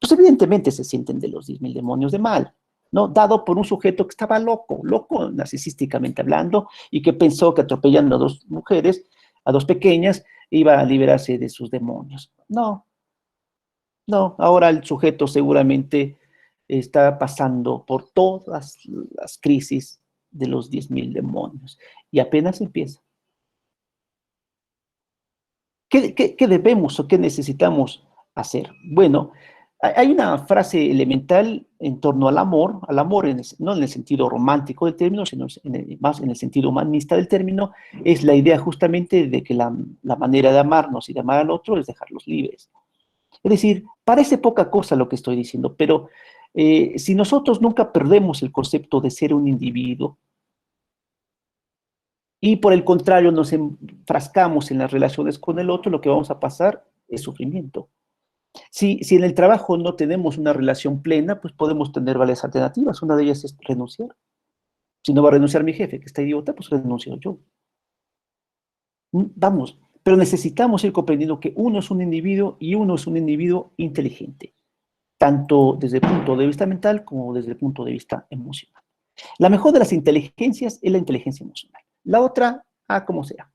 Pues evidentemente se sienten de los 10.000 demonios de mal, ¿no? Dado por un sujeto que estaba loco narcisísticamente hablando, y que pensó que atropellando a dos mujeres, a dos pequeñas, iba a liberarse de sus demonios. No, no, ahora el sujeto seguramente está pasando por todas las crisis de los 10.000 demonios, y apenas empieza. ¿Qué debemos o qué necesitamos hacer? Bueno, hay una frase elemental en torno al amor no en el sentido romántico del término, sino más en el sentido humanista del término, es la idea justamente de que la manera de amarnos y de amar al otro es dejarlos libres. Es decir, parece poca cosa lo que estoy diciendo, pero si nosotros nunca perdemos el concepto de ser un individuo, y por el contrario nos enfrascamos en las relaciones con el otro, lo que vamos a pasar es sufrimiento. Si en el trabajo no tenemos una relación plena, pues podemos tener varias alternativas. Una de ellas es renunciar. Si no va a renunciar mi jefe, que está idiota, pues renuncio yo. Vamos, pero necesitamos ir comprendiendo que uno es un individuo y uno es un individuo inteligente, tanto desde el punto de vista mental como desde el punto de vista emocional. La mejor de las inteligencias es la inteligencia emocional. La otra, como sea.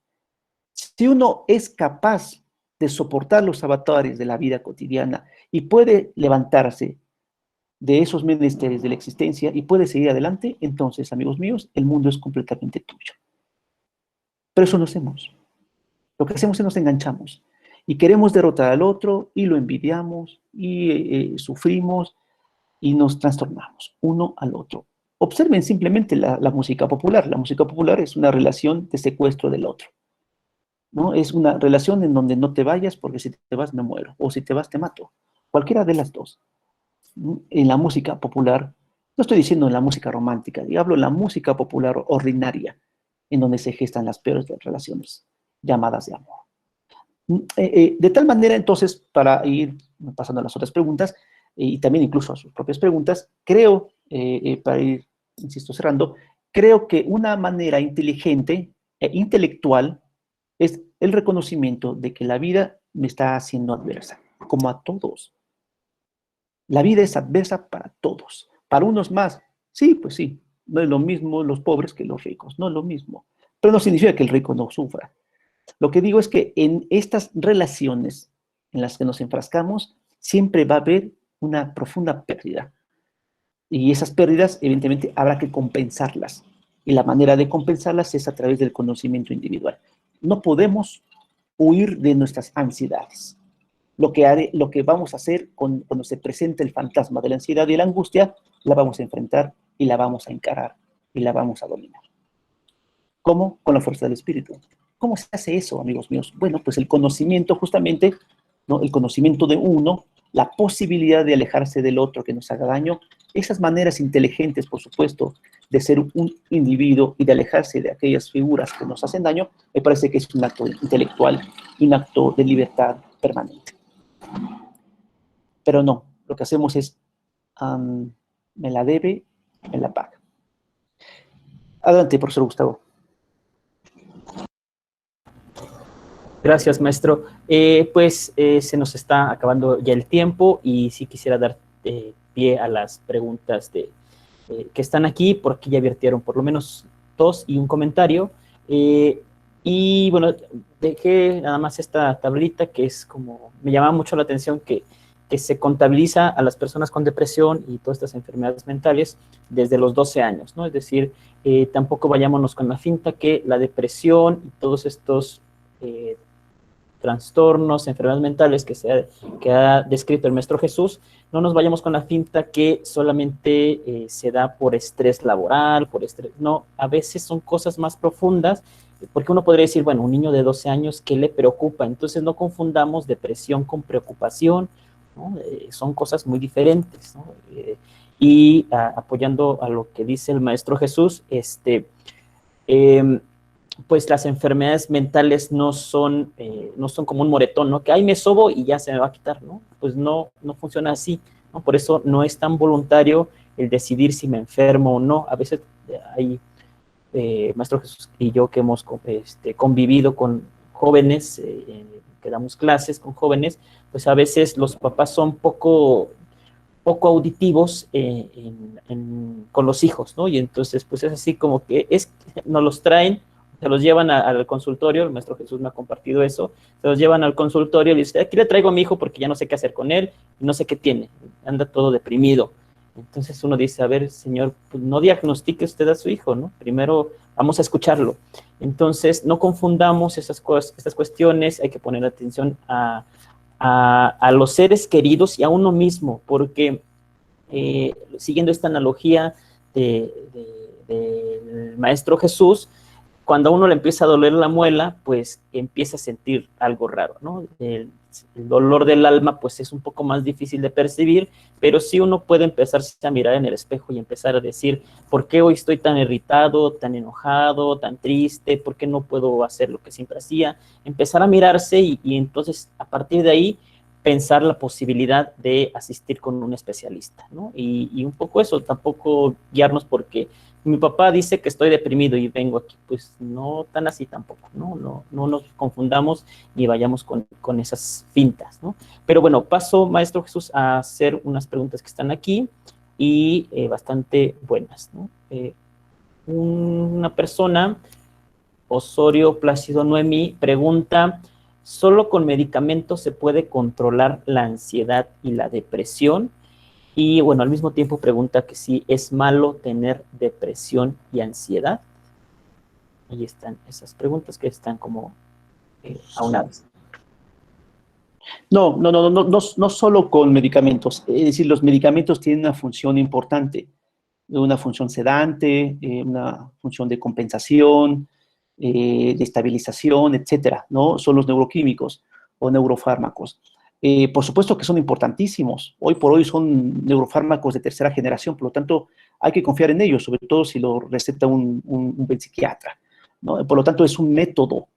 Si uno es capaz de soportar los avatares de la vida cotidiana y puede levantarse de esos menesteres de la existencia y puede seguir adelante, entonces, amigos míos, el mundo es completamente tuyo. Pero eso no hacemos. Lo que hacemos es nos enganchamos y queremos derrotar al otro y lo envidiamos y sufrimos y nos trastornamos uno al otro. Observen simplemente la música popular. La música popular es una relación de secuestro del otro, ¿no? Es una relación en donde no te vayas porque si te vas me muero, o si te vas te mato. Cualquiera de las dos. ¿No? En la música popular, no estoy diciendo en la música romántica, y hablo en la música popular ordinaria, en donde se gestan las peores de relaciones llamadas de amor. De tal manera, entonces, para ir pasando a las otras preguntas, y también incluso a sus propias preguntas, creo, para ir, insisto, cerrando, creo que una manera inteligente e intelectual es el reconocimiento de que la vida me está haciendo adversa, como a todos. La vida es adversa para todos. Para unos más, sí, pues sí, no es lo mismo los pobres que los ricos, no es lo mismo. Pero no significa que el rico no sufra. Lo que digo es que en estas relaciones en las que nos enfrascamos, siempre va a haber una profunda pérdida. Y esas pérdidas, evidentemente, habrá que compensarlas. Y la manera de compensarlas es a través del conocimiento individual. No podemos huir de nuestras ansiedades. Lo que vamos a hacer cuando se presente el fantasma de la ansiedad y la angustia, la vamos a enfrentar y la vamos a encarar y la vamos a dominar. ¿Cómo? Con la fuerza del espíritu. ¿Cómo se hace eso, amigos míos? Bueno, pues el conocimiento justamente, ¿no? El conocimiento de uno, la posibilidad de alejarse del otro que nos haga daño, esas maneras inteligentes, por supuesto, de ser un individuo y de alejarse de aquellas figuras que nos hacen daño, me parece que es un acto intelectual y un acto de libertad permanente. Pero no, lo que hacemos es, me la debe, me la paga. Adelante, profesor Gustavo. Gracias, maestro. Se nos está acabando ya el tiempo y sí quisiera dar pie a las preguntas que están aquí, porque ya vertieron por lo menos 2 y un comentario. Y bueno, dejé nada más esta tablita que es como, me llama mucho la atención que se contabiliza a las personas con depresión y todas estas enfermedades mentales desde los 12 años, ¿no? Es decir, tampoco vayámonos con la finta que la depresión y todos estos trastornos, enfermedades mentales que ha descrito el Maestro Jesús, no nos vayamos con la finta que solamente se da por estrés laboral, por estrés, no, a veces son cosas más profundas, porque uno podría decir, bueno, un niño de 12 años, ¿qué le preocupa? Entonces no confundamos depresión con preocupación, ¿no? Son cosas muy diferentes, ¿no? Apoyando a lo que dice el Maestro Jesús, pues las enfermedades mentales no son como un moretón, ¿no? Que ahí me sobo y ya se me va a quitar, ¿no? Pues no funciona así, ¿no? Por eso no es tan voluntario el decidir si me enfermo o no. A veces hay Maestro Jesús y yo que hemos convivido con jóvenes, que damos clases con jóvenes, pues a veces los papás son poco auditivos con los hijos, ¿no? Y entonces, pues es así como que nos los traen, se los llevan al consultorio, el Maestro Jesús me ha compartido eso, se los llevan al consultorio y le dice, aquí le traigo a mi hijo porque ya no sé qué hacer con él, y no sé qué tiene, anda todo deprimido. Entonces uno dice, a ver, señor, pues no diagnostique usted a su hijo, ¿no? Primero vamos a escucharlo. Entonces, no confundamos estas cuestiones, hay que poner atención a los seres queridos y a uno mismo, porque siguiendo esta analogía del Maestro Jesús, cuando a uno le empieza a doler la muela, pues empieza a sentir algo raro, ¿no? El dolor del alma, pues es un poco más difícil de percibir, pero sí uno puede empezarse a mirar en el espejo y empezar a decir, ¿por qué hoy estoy tan irritado, tan enojado, tan triste? ¿Por qué no puedo hacer lo que siempre hacía? Empezar a mirarse y entonces a partir de ahí pensar la posibilidad de asistir con un especialista, ¿no? Y un poco eso, tampoco guiarnos porque mi papá dice que estoy deprimido y vengo aquí, pues no tan así tampoco, ¿no? No nos confundamos ni vayamos con esas fintas, ¿no? Pero bueno, paso, Maestro Jesús, a hacer unas preguntas que están aquí y bastante buenas, ¿no? Una persona, Osorio Plácido Noemí, pregunta, ¿solo con medicamentos se puede controlar la ansiedad y la depresión? Y bueno, al mismo tiempo pregunta que si es malo tener depresión y ansiedad. Ahí están esas preguntas que están como aunadas. No solo con medicamentos. Es decir, los medicamentos tienen una función importante, una función sedante, una función de compensación, de estabilización, etcétera, ¿no? Son los neuroquímicos o neurofármacos. Por supuesto que son importantísimos. Hoy por hoy son neurofármacos de tercera generación, por lo tanto, hay que confiar en ellos, sobre todo si lo receta un buen psiquiatra, ¿no? Por lo tanto, es un método.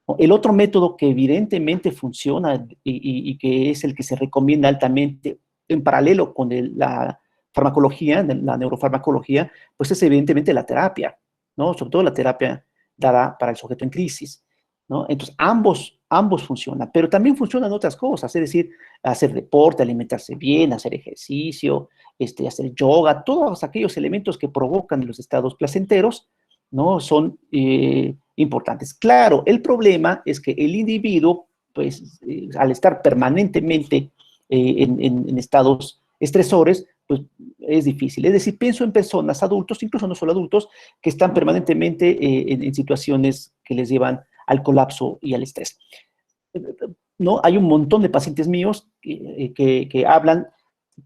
¿No? El otro método que evidentemente funciona y que es el que se recomienda altamente en paralelo con la farmacología, la neurofarmacología, pues es evidentemente la terapia, ¿no? Sobre todo la terapia dada para el sujeto en crisis, ¿no? Entonces, ambos funcionan, pero también funcionan otras cosas, es decir, hacer deporte, alimentarse bien, hacer ejercicio, hacer yoga, todos aquellos elementos que provocan los estados placenteros, ¿no? Son importantes. Claro, el problema es que el individuo, pues, al estar permanentemente en estados estresores, pues es difícil. Es decir, pienso en personas, adultos, incluso no solo adultos, que están permanentemente en situaciones que les llevan al colapso y al estrés. ¿No? Hay un montón de pacientes míos que hablan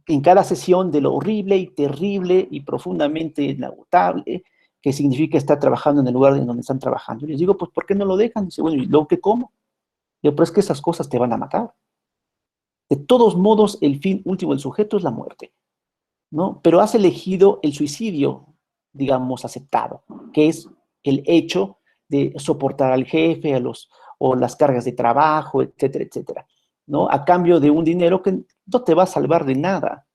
en cada sesión de lo horrible y terrible y profundamente inagotable que significa estar trabajando en el lugar en donde están trabajando. Y les digo, pues, ¿por qué no lo dejan? Dice, bueno, ¿y luego qué como? Digo, pero es que esas cosas te van a matar. De todos modos, el fin último del sujeto es la muerte, ¿no? Pero has elegido el suicidio, digamos, aceptado, que es el hecho de soportar al jefe, o las cargas de trabajo, etcétera, etcétera, ¿no? A cambio de un dinero que no te va a salvar de nada,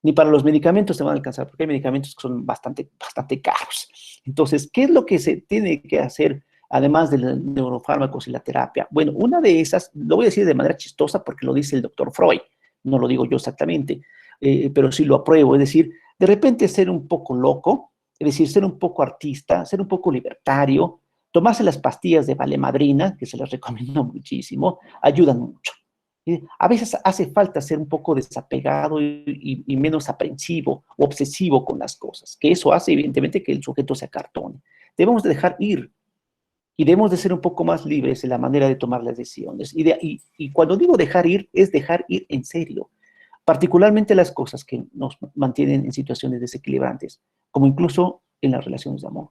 ni para los medicamentos te van a alcanzar, porque hay medicamentos que son bastante, bastante caros. Entonces, ¿qué es lo que se tiene que hacer, además de los neurofármacos y la terapia? Bueno, una de esas, lo voy a decir de manera chistosa porque lo dice el doctor Freud, no lo digo yo exactamente, pero sí lo apruebo, es decir, de repente ser un poco loco, es decir, ser un poco artista, ser un poco libertario, tomarse las pastillas de valemadrina, que se las recomiendo muchísimo, ayudan mucho. A veces hace falta ser un poco desapegado y menos aprensivo o obsesivo con las cosas, que eso hace evidentemente que el sujeto se acartone. Debemos de dejar ir y debemos de ser un poco más libres en la manera de tomar las decisiones. Y cuando digo dejar ir, es dejar ir en serio, particularmente las cosas que nos mantienen en situaciones desequilibrantes, como incluso en las relaciones de amor.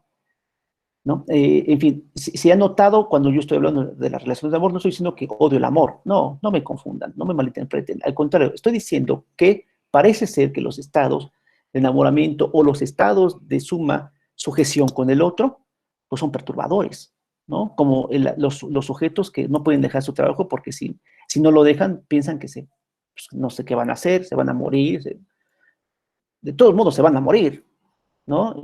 ¿No? En fin, si han notado, cuando yo estoy hablando de las relaciones de amor, no estoy diciendo que odio el amor, no, no me confundan, no me malinterpreten, al contrario, estoy diciendo que parece ser que los estados de enamoramiento o los estados de suma sujeción con el otro, pues son perturbadores, ¿no? Como los sujetos que no pueden dejar su trabajo porque si no lo dejan, piensan que pues, no sé qué van a hacer, se van a morir, de todos modos se van a morir, ¿no?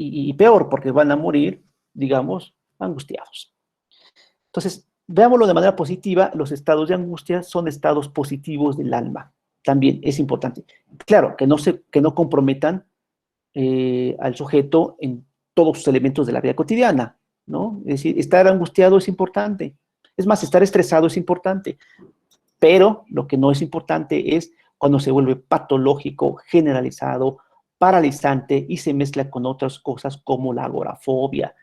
Y peor, porque van a morir, digamos, angustiados. Entonces, veámoslo de manera positiva, los estados de angustia son estados positivos del alma. También es importante. Claro, que no comprometan al sujeto en todos sus elementos de la vida cotidiana, ¿no? Es decir, estar angustiado es importante. Es más, estar estresado es importante. Pero lo que no es importante es cuando se vuelve patológico, generalizado, paralizante y se mezcla con otras cosas como la agorafobia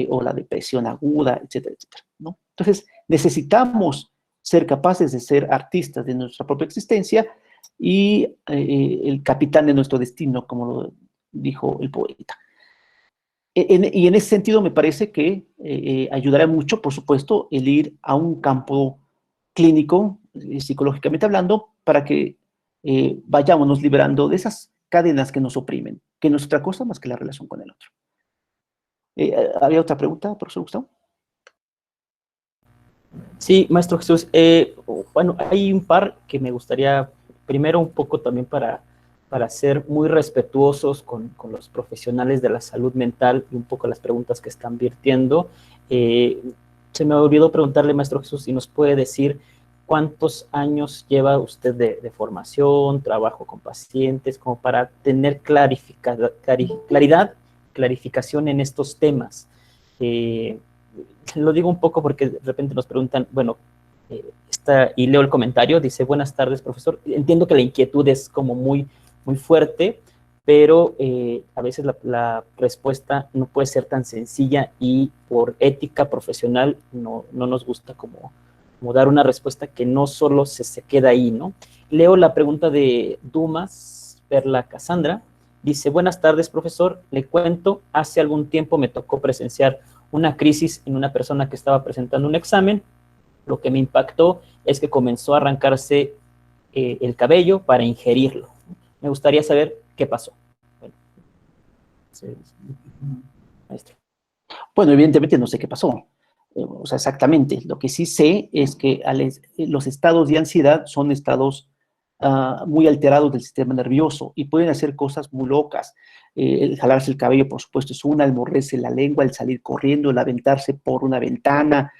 o la depresión aguda, etcétera, etcétera, ¿no? Entonces, necesitamos ser capaces de ser artistas de nuestra propia existencia y el capitán de nuestro destino, como lo dijo el poeta. Y en ese sentido me parece que ayudará mucho, por supuesto, el ir a un campo clínico, psicológicamente hablando, para que vayámonos liberando de esas cadenas que nos oprimen, que no es otra cosa más que la relación con el otro. ¿Había otra pregunta, profesor Gustavo? Sí, maestro Jesús. Bueno, hay un par que me gustaría, primero un poco también para ser muy respetuosos con los profesionales de la salud mental y un poco las preguntas que están virtiendo. Se me olvidó preguntarle, maestro Jesús, si nos puede decir cuántos años lleva usted de formación, trabajo con pacientes, como para tener clarificación en estos temas. Lo digo un poco porque de repente nos preguntan, bueno, y leo el comentario, dice, buenas tardes, profesor. Entiendo que la inquietud es como muy, muy fuerte, pero a veces la respuesta no puede ser tan sencilla y por ética profesional no nos gusta como dar una respuesta que no solo se queda ahí, ¿no? Leo la pregunta de Dumas, Perla Casandra. Dice, buenas tardes, profesor. Le cuento, hace algún tiempo me tocó presenciar una crisis en una persona que estaba presentando un examen. Lo que me impactó es que comenzó a arrancarse el cabello para ingerirlo. Me gustaría saber qué pasó. Bueno, sí, maestro. Bueno, evidentemente no sé qué pasó. O sea, exactamente. Lo que sí sé es que los estados de ansiedad son estados muy alterados del sistema nervioso y pueden hacer cosas muy locas. El jalarse el cabello, por supuesto, es una, el morderse la lengua, el salir corriendo, el aventarse por una ventana,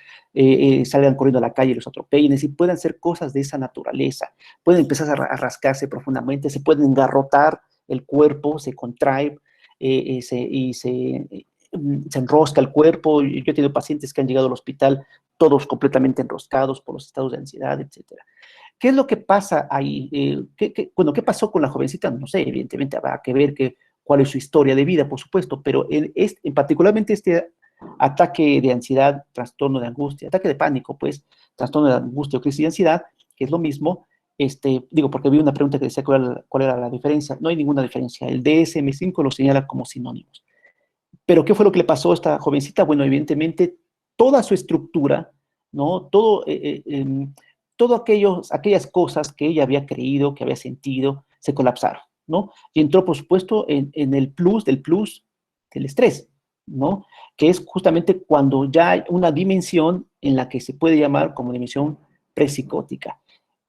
salgan corriendo a la calle y los atropellen, y pueden hacer cosas de esa naturaleza. Pueden empezar a rascarse profundamente, se pueden engarrotar el cuerpo, se contrae se enrosca el cuerpo. Yo he tenido pacientes que han llegado al hospital todos completamente enroscados por los estados de ansiedad, etcétera. ¿Qué es lo que pasa ahí? Bueno, ¿qué pasó con la jovencita? No sé, evidentemente habrá que ver cuál es su historia de vida, por supuesto, pero particularmente este ataque de ansiedad, trastorno de angustia, ataque de pánico, pues, trastorno de angustia o crisis de ansiedad, que es lo mismo, digo, porque vi una pregunta que decía cuál era la diferencia. No hay ninguna diferencia. El DSM-5 lo señala como sinónimos. Pero ¿qué fue lo que le pasó a esta jovencita? Bueno, evidentemente, toda su estructura, ¿no? Aquellas cosas que ella había creído, que había sentido, se colapsaron, ¿no? Y entró, por supuesto, en el plus del estrés, ¿no? Que es justamente cuando ya hay una dimensión en la que se puede llamar como dimensión prepsicótica.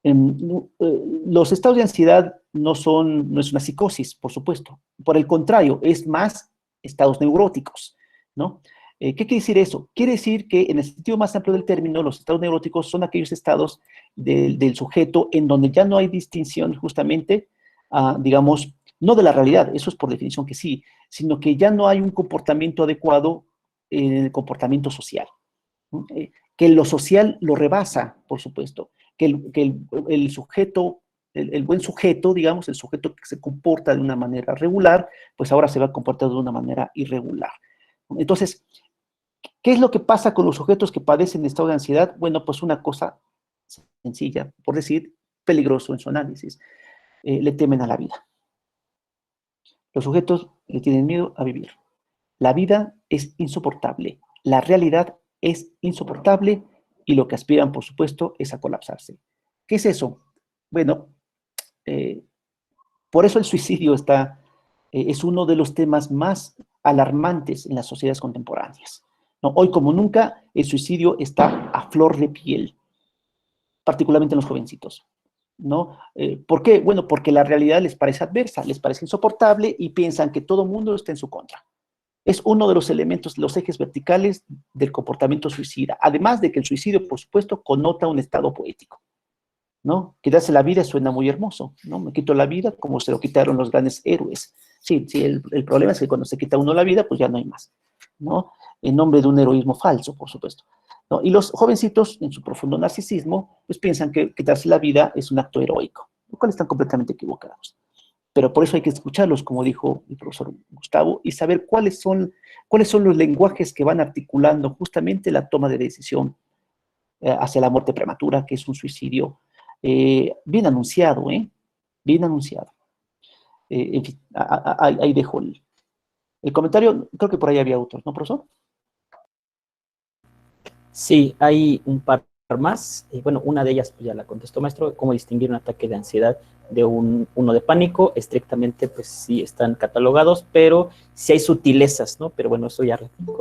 Los estados de ansiedad no es una psicosis, por supuesto. Por el contrario, es más estados neuróticos, ¿no? ¿Qué quiere decir eso? Quiere decir que en el sentido más amplio del término, los estados neuróticos son aquellos estados del sujeto en donde ya no hay distinción justamente, digamos, no de la realidad, eso es por definición que sí, sino que ya no hay un comportamiento adecuado en el comportamiento social, ¿no? Que lo social lo rebasa, por supuesto, que el sujeto, el buen sujeto, digamos, el sujeto que se comporta de una manera regular, pues ahora se va a comportar de una manera irregular. Entonces, ¿qué es lo que pasa con los sujetos que padecen de estado de ansiedad? Bueno, pues una cosa sencilla, por decir, peligroso en su análisis, le temen a la vida. Los sujetos le tienen miedo a vivir. La vida es insoportable, la realidad es insoportable y lo que aspiran, por supuesto, es a colapsarse. ¿Qué es eso? Bueno, por eso el suicidio es uno de los temas más alarmantes en las sociedades contemporáneas, ¿no? Hoy como nunca, el suicidio está a flor de piel, particularmente en los jovencitos, ¿no? ¿Por qué? Bueno, porque la realidad les parece adversa, les parece insoportable y piensan que todo el mundo está en su contra. Es uno de los elementos, los ejes verticales del comportamiento suicida, además de que el suicidio, por supuesto, connota un estado poético, ¿no? Quitarse la vida suena muy hermoso, ¿no? Me quito la vida como se lo quitaron los grandes héroes. Sí, sí, el problema es que cuando se quita uno la vida, pues ya no hay más, ¿no? En nombre de un heroísmo falso, por supuesto, ¿no? Y los jovencitos, en su profundo narcisismo, pues piensan que quitarse la vida es un acto heroico, lo cual están completamente equivocados. Pero por eso hay que escucharlos, como dijo el profesor Gustavo, y saber cuáles son los lenguajes que van articulando justamente la toma de decisión hacia la muerte prematura, que es un suicidio bien anunciado, ¿eh? Bien anunciado. En fin, ahí dejo el comentario. Creo que por ahí había otros, ¿no, profesor? Sí, hay un par más. Bueno, una de ellas pues, ya la contestó, maestro. ¿Cómo distinguir un ataque de ansiedad de uno de pánico? Estrictamente, pues sí están catalogados, pero sí hay sutilezas, ¿no? Pero bueno, eso ya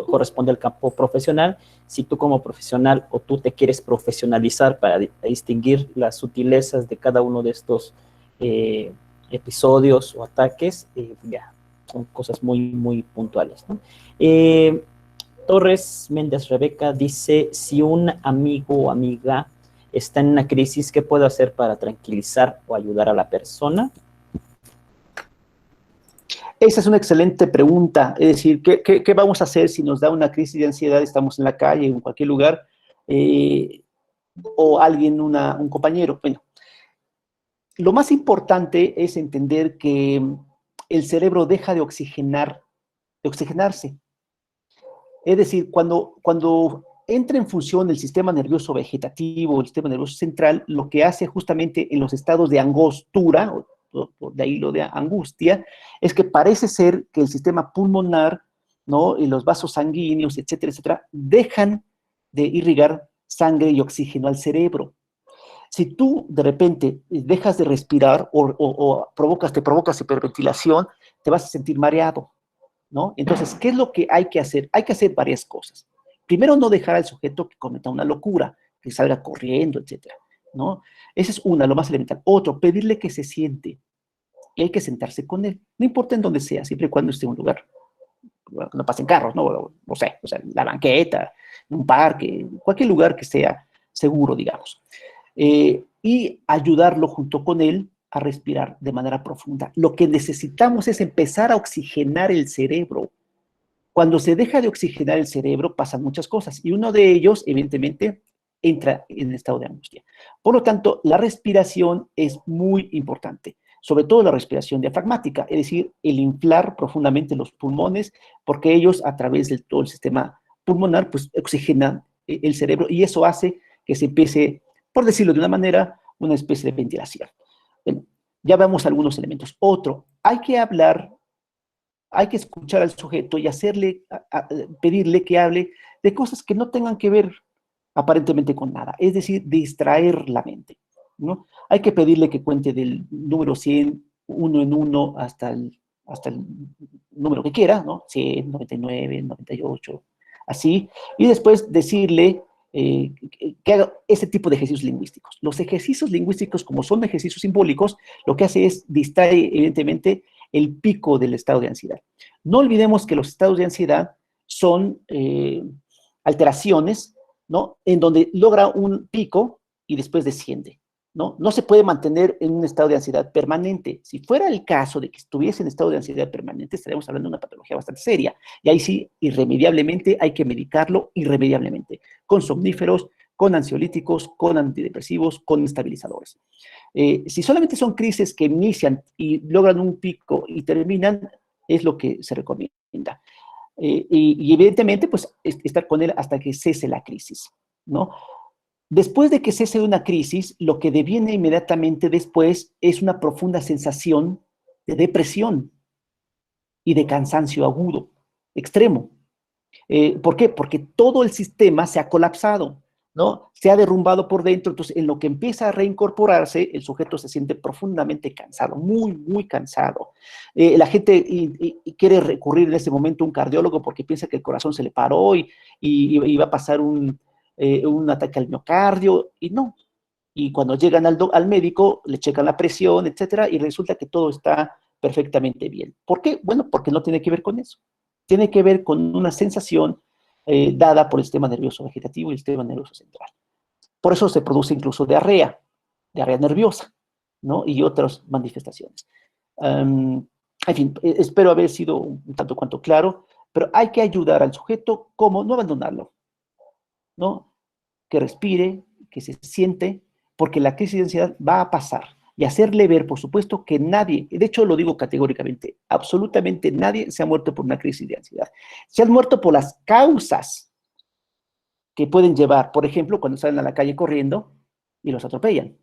corresponde al campo profesional. Si tú como profesional o tú te quieres profesionalizar para distinguir las sutilezas de cada uno de estos episodios o ataques, ya, son cosas muy, muy puntuales, ¿no? Torres Méndez Rebeca dice, si un amigo o amiga está en una crisis, ¿qué puedo hacer para tranquilizar o ayudar a la persona? Esa es una excelente pregunta. Es decir, ¿qué vamos a hacer si nos da una crisis de ansiedad, estamos en la calle, en cualquier lugar, o alguien, un compañero? Bueno, lo más importante es entender que el cerebro deja de oxigenarse. Es decir, cuando entra en función el sistema nervioso vegetativo, el sistema nervioso central, lo que hace justamente en los estados de angostura, de ahí lo de angustia, es que parece ser que el sistema pulmonar, ¿no? Y los vasos sanguíneos, etcétera, etcétera, dejan de irrigar sangre y oxígeno al cerebro. Si tú de repente dejas de respirar o te provocas hiperventilación, te vas a sentir mareado, ¿no? Entonces, ¿qué es lo que hay que hacer? Hay que hacer varias cosas. Primero, no dejar al sujeto que cometa una locura, que salga corriendo, etcétera, ¿no? Esa es una, lo más elemental. Otro, pedirle que se siente. Y hay que sentarse con él. No importa en dónde sea, siempre y cuando esté en un lugar. Bueno, no pasen carros, no sé, o sea, la banqueta, un parque, cualquier lugar que sea seguro, digamos. Y ayudarlo junto con él a respirar de manera profunda. Lo que necesitamos es empezar a oxigenar el cerebro. Cuando se deja de oxigenar el cerebro pasan muchas cosas y uno de ellos, evidentemente, entra en estado de angustia. Por lo tanto, la respiración es muy importante, sobre todo la respiración diafragmática, es decir, el inflar profundamente los pulmones, porque ellos a través de todo el sistema pulmonar, pues oxigenan el cerebro y eso hace que se empiece, por decirlo de una manera, una especie de ventilación. Bueno, ya vemos algunos elementos. Otro, hay que escuchar al sujeto y pedirle que hable de cosas que no tengan que ver aparentemente con nada, es decir, distraer la mente, ¿no? Hay que pedirle que cuente del número 100, uno en uno, hasta el número que quiera, ¿no? 100, 99, 98, así, y después decirle que haga ese tipo de ejercicios lingüísticos. Los ejercicios lingüísticos, como son ejercicios simbólicos, lo que hace es distraer, evidentemente, el pico del estado de ansiedad. No olvidemos que los estados de ansiedad son alteraciones, ¿no? En donde logra un pico y después desciende, ¿no? No se puede mantener en un estado de ansiedad permanente. Si fuera el caso de que estuviese en estado de ansiedad permanente, estaríamos hablando de una patología bastante seria. Y ahí sí, irremediablemente, hay que medicarlo irremediablemente, con somníferos, con ansiolíticos, con antidepresivos, con estabilizadores. Si solamente son crisis que inician y logran un pico y terminan, es lo que se recomienda. Y evidentemente, pues, estar con él hasta que cese la crisis, ¿no? Después de que cese una crisis, lo que deviene inmediatamente después es una profunda sensación de depresión y de cansancio agudo, extremo. ¿Por qué? Porque todo el sistema se ha colapsado, ¿no? Se ha derrumbado por dentro, entonces en lo que empieza a reincorporarse, el sujeto se siente profundamente cansado, muy, muy cansado. La gente quiere recurrir en ese momento a un cardiólogo porque piensa que el corazón se le paró y va a pasar un ataque al miocardio, y no. Y cuando llegan al médico, le checan la presión, etcétera, y resulta que todo está perfectamente bien. ¿Por qué? Bueno, porque no tiene que ver con eso. Tiene que ver con una sensación dada por el sistema nervioso vegetativo y el sistema nervioso central. Por eso se produce incluso diarrea nerviosa, ¿no? Y otras manifestaciones. En fin, espero haber sido un tanto cuanto claro, pero hay que ayudar al sujeto, como no abandonarlo, ¿no? Que respire, que se siente, porque la crisis de ansiedad va a pasar. Y hacerle ver, por supuesto, que nadie, de hecho lo digo categóricamente, absolutamente nadie se ha muerto por una crisis de ansiedad. Se han muerto por las causas que pueden llevar, por ejemplo, cuando salen a la calle corriendo y los atropellan.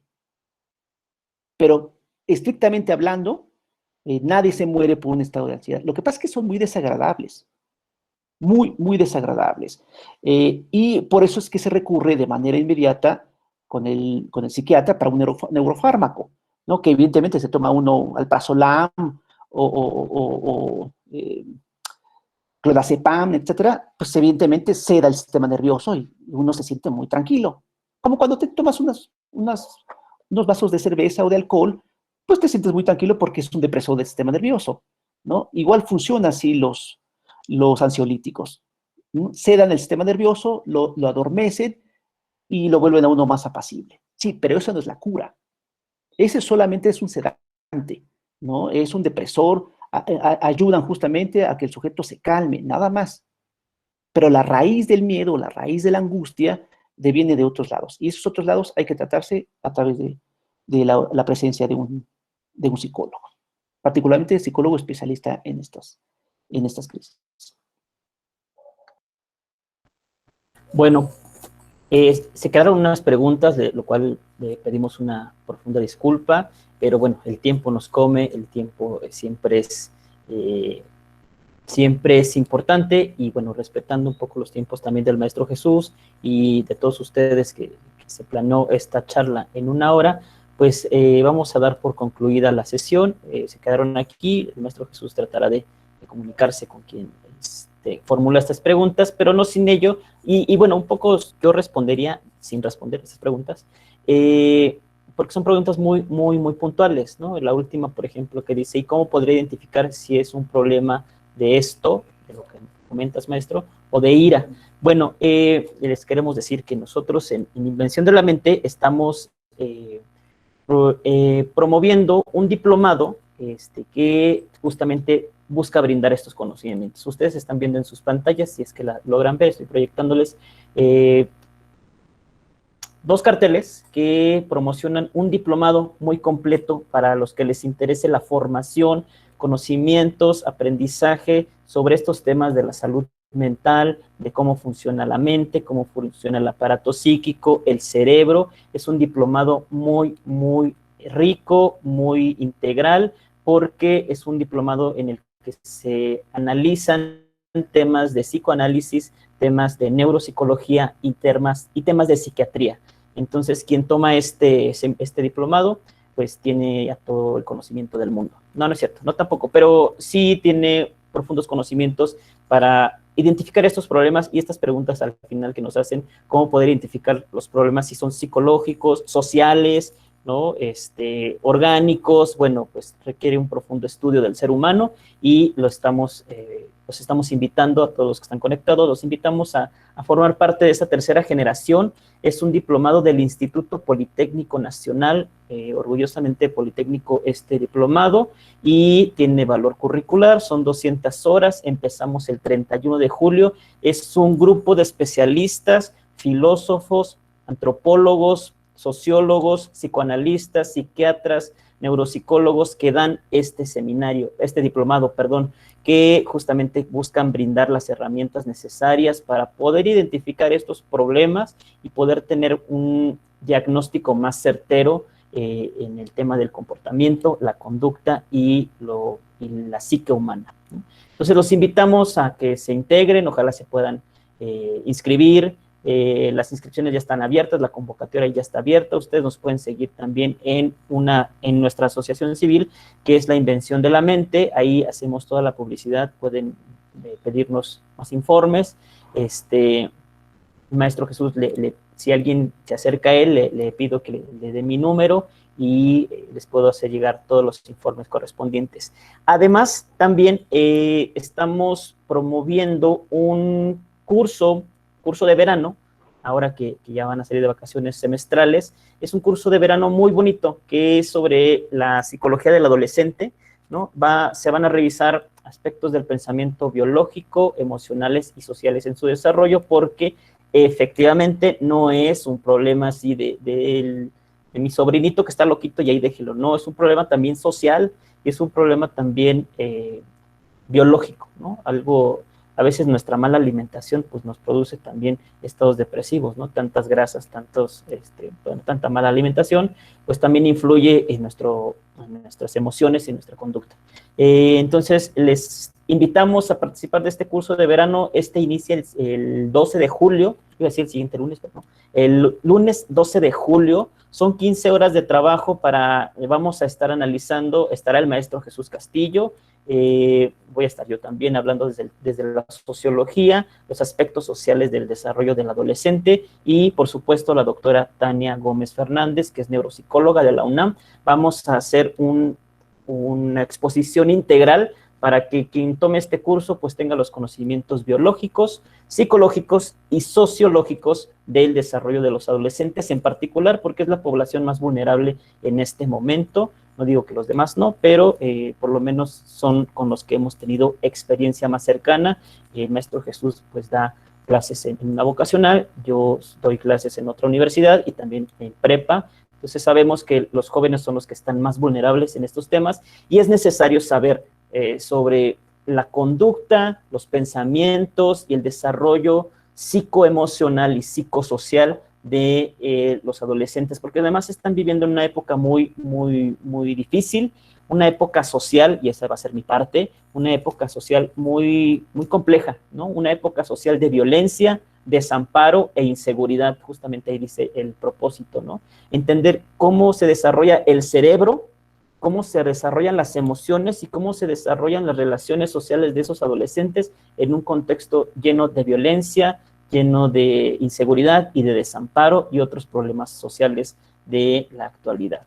Pero estrictamente hablando, nadie se muere por un estado de ansiedad. Lo que pasa es que son muy desagradables, muy, muy desagradables. Y por eso es que se recurre de manera inmediata con el psiquiatra para un neurofármaco, ¿no? Que evidentemente se toma uno alprazolam o clonazepam, etcétera, pues evidentemente ceda el sistema nervioso y uno se siente muy tranquilo. Como cuando te tomas unos vasos de cerveza o de alcohol, pues te sientes muy tranquilo porque es un depresor del sistema nervioso, ¿no? Igual funciona así los ansiolíticos, ¿no? Sedan el sistema nervioso, lo adormecen y lo vuelven a uno más apacible. Sí, pero eso no es la cura. Ese solamente es un sedante, ¿no? Es un depresor, ayudan justamente a que el sujeto se calme, nada más. Pero la raíz del miedo, la raíz de la angustia, deviene de otros lados. Y esos otros lados hay que tratarse a través de la presencia de un psicólogo, particularmente psicólogo especialista en estas crisis. Bueno, Se quedaron unas preguntas, de lo cual le pedimos una profunda disculpa, pero bueno, el tiempo nos come, el tiempo siempre es importante, y bueno, respetando un poco los tiempos también del Maestro Jesús y de todos ustedes que se planeó esta charla en 1 hora, pues vamos a dar por concluida la sesión. Se quedaron aquí, el Maestro Jesús tratará de comunicarse con quien formula estas preguntas, pero no sin ello, y bueno, un poco yo respondería sin responder estas preguntas, porque son preguntas muy puntuales, ¿no? La última, por ejemplo, que dice, ¿y cómo podría identificar si es un problema de esto, de lo que comentas, maestro, o de ira? Bueno, les queremos decir que nosotros en Invención de la Mente estamos promoviendo un diplomado que justamente busca brindar estos conocimientos. Ustedes están viendo en sus pantallas, si es que la logran ver, estoy proyectándoles 2 carteles que promocionan un diplomado muy completo para los que les interese la formación, conocimientos, aprendizaje sobre estos temas de la salud mental, de cómo funciona la mente, cómo funciona el aparato psíquico, el cerebro. Es un diplomado muy rico, muy integral, porque es un diplomado en el que se analizan temas de psicoanálisis, temas de neuropsicología y temas de psiquiatría. Entonces, quien toma este diplomado, pues tiene ya todo el conocimiento del mundo. No es cierto, no tampoco, pero sí tiene profundos conocimientos para identificar estos problemas y estas preguntas al final que nos hacen, cómo poder identificar los problemas, si son psicológicos, sociales, ¿no? Orgánicos. Bueno, pues requiere un profundo estudio del ser humano, y los estamos invitando a todos los que están conectados, los invitamos a formar parte de esta tercera generación. Es un diplomado del Instituto Politécnico Nacional, orgullosamente politécnico este diplomado, y tiene valor curricular, son 200 horas, empezamos el 31 de julio, es un grupo de especialistas, filósofos, antropólogos, sociólogos, psicoanalistas, psiquiatras, neuropsicólogos que dan este diplomado, que justamente buscan brindar las herramientas necesarias para poder identificar estos problemas y poder tener un diagnóstico más certero en el tema del comportamiento, la conducta y la psique humana. Entonces los invitamos a que se integren, ojalá se puedan inscribir. Las inscripciones ya están abiertas, la convocatoria ya está abierta. Ustedes nos pueden seguir también en nuestra asociación civil, que es la Invención de la Mente. Ahí hacemos toda la publicidad, pueden pedirnos más informes. Maestro Jesús, si alguien se acerca a él, le pido que le dé mi número y les puedo hacer llegar todos los informes correspondientes. Además, también estamos promoviendo un curso de verano, ahora que ya van a salir de vacaciones semestrales. Es un curso de verano muy bonito, que es sobre la psicología del adolescente, ¿no? Se van a revisar aspectos del pensamiento biológico, emocionales y sociales en su desarrollo, porque efectivamente no es un problema así de mi sobrinito que está loquito y ahí déjelo, no, es un problema también social y es un problema también biológico, ¿no? A veces nuestra mala alimentación pues nos produce también estados depresivos, ¿no? Tantas grasas, tanta mala alimentación, pues también influye en nuestras emociones y en nuestra conducta. Entonces, les invitamos a participar de este curso de verano. Inicia el 12 de julio, iba a decir el siguiente lunes, pero no. El lunes 12 de julio, son 15 horas de trabajo vamos a estar analizando, estará el maestro Jesús Castillo, voy a estar yo también hablando desde la sociología, los aspectos sociales del desarrollo del adolescente, y por supuesto la doctora Tania Gómez Fernández, que es neuropsicóloga de la UNAM. Vamos a hacer una exposición integral para que quien tome este curso pues tenga los conocimientos biológicos, psicológicos y sociológicos del desarrollo de los adolescentes en particular, porque es la población más vulnerable en este momento. No digo que los demás no, pero por lo menos son con los que hemos tenido experiencia más cercana. El maestro Jesús pues da clases en una vocacional, yo doy clases en otra universidad y también en prepa. Entonces sabemos que los jóvenes son los que están más vulnerables en estos temas, y es necesario saber sobre la conducta, los pensamientos y el desarrollo psicoemocional y psicosocial de los adolescentes, porque además están viviendo en una época muy difícil, una época social, y esa va a ser mi parte, una época social muy compleja, ¿no? Una época social de violencia, desamparo e inseguridad, justamente ahí dice el propósito, ¿no? Entender cómo se desarrolla el cerebro, cómo se desarrollan las emociones y cómo se desarrollan las relaciones sociales de esos adolescentes en un contexto lleno de violencia, lleno de inseguridad y de desamparo y otros problemas sociales de la actualidad.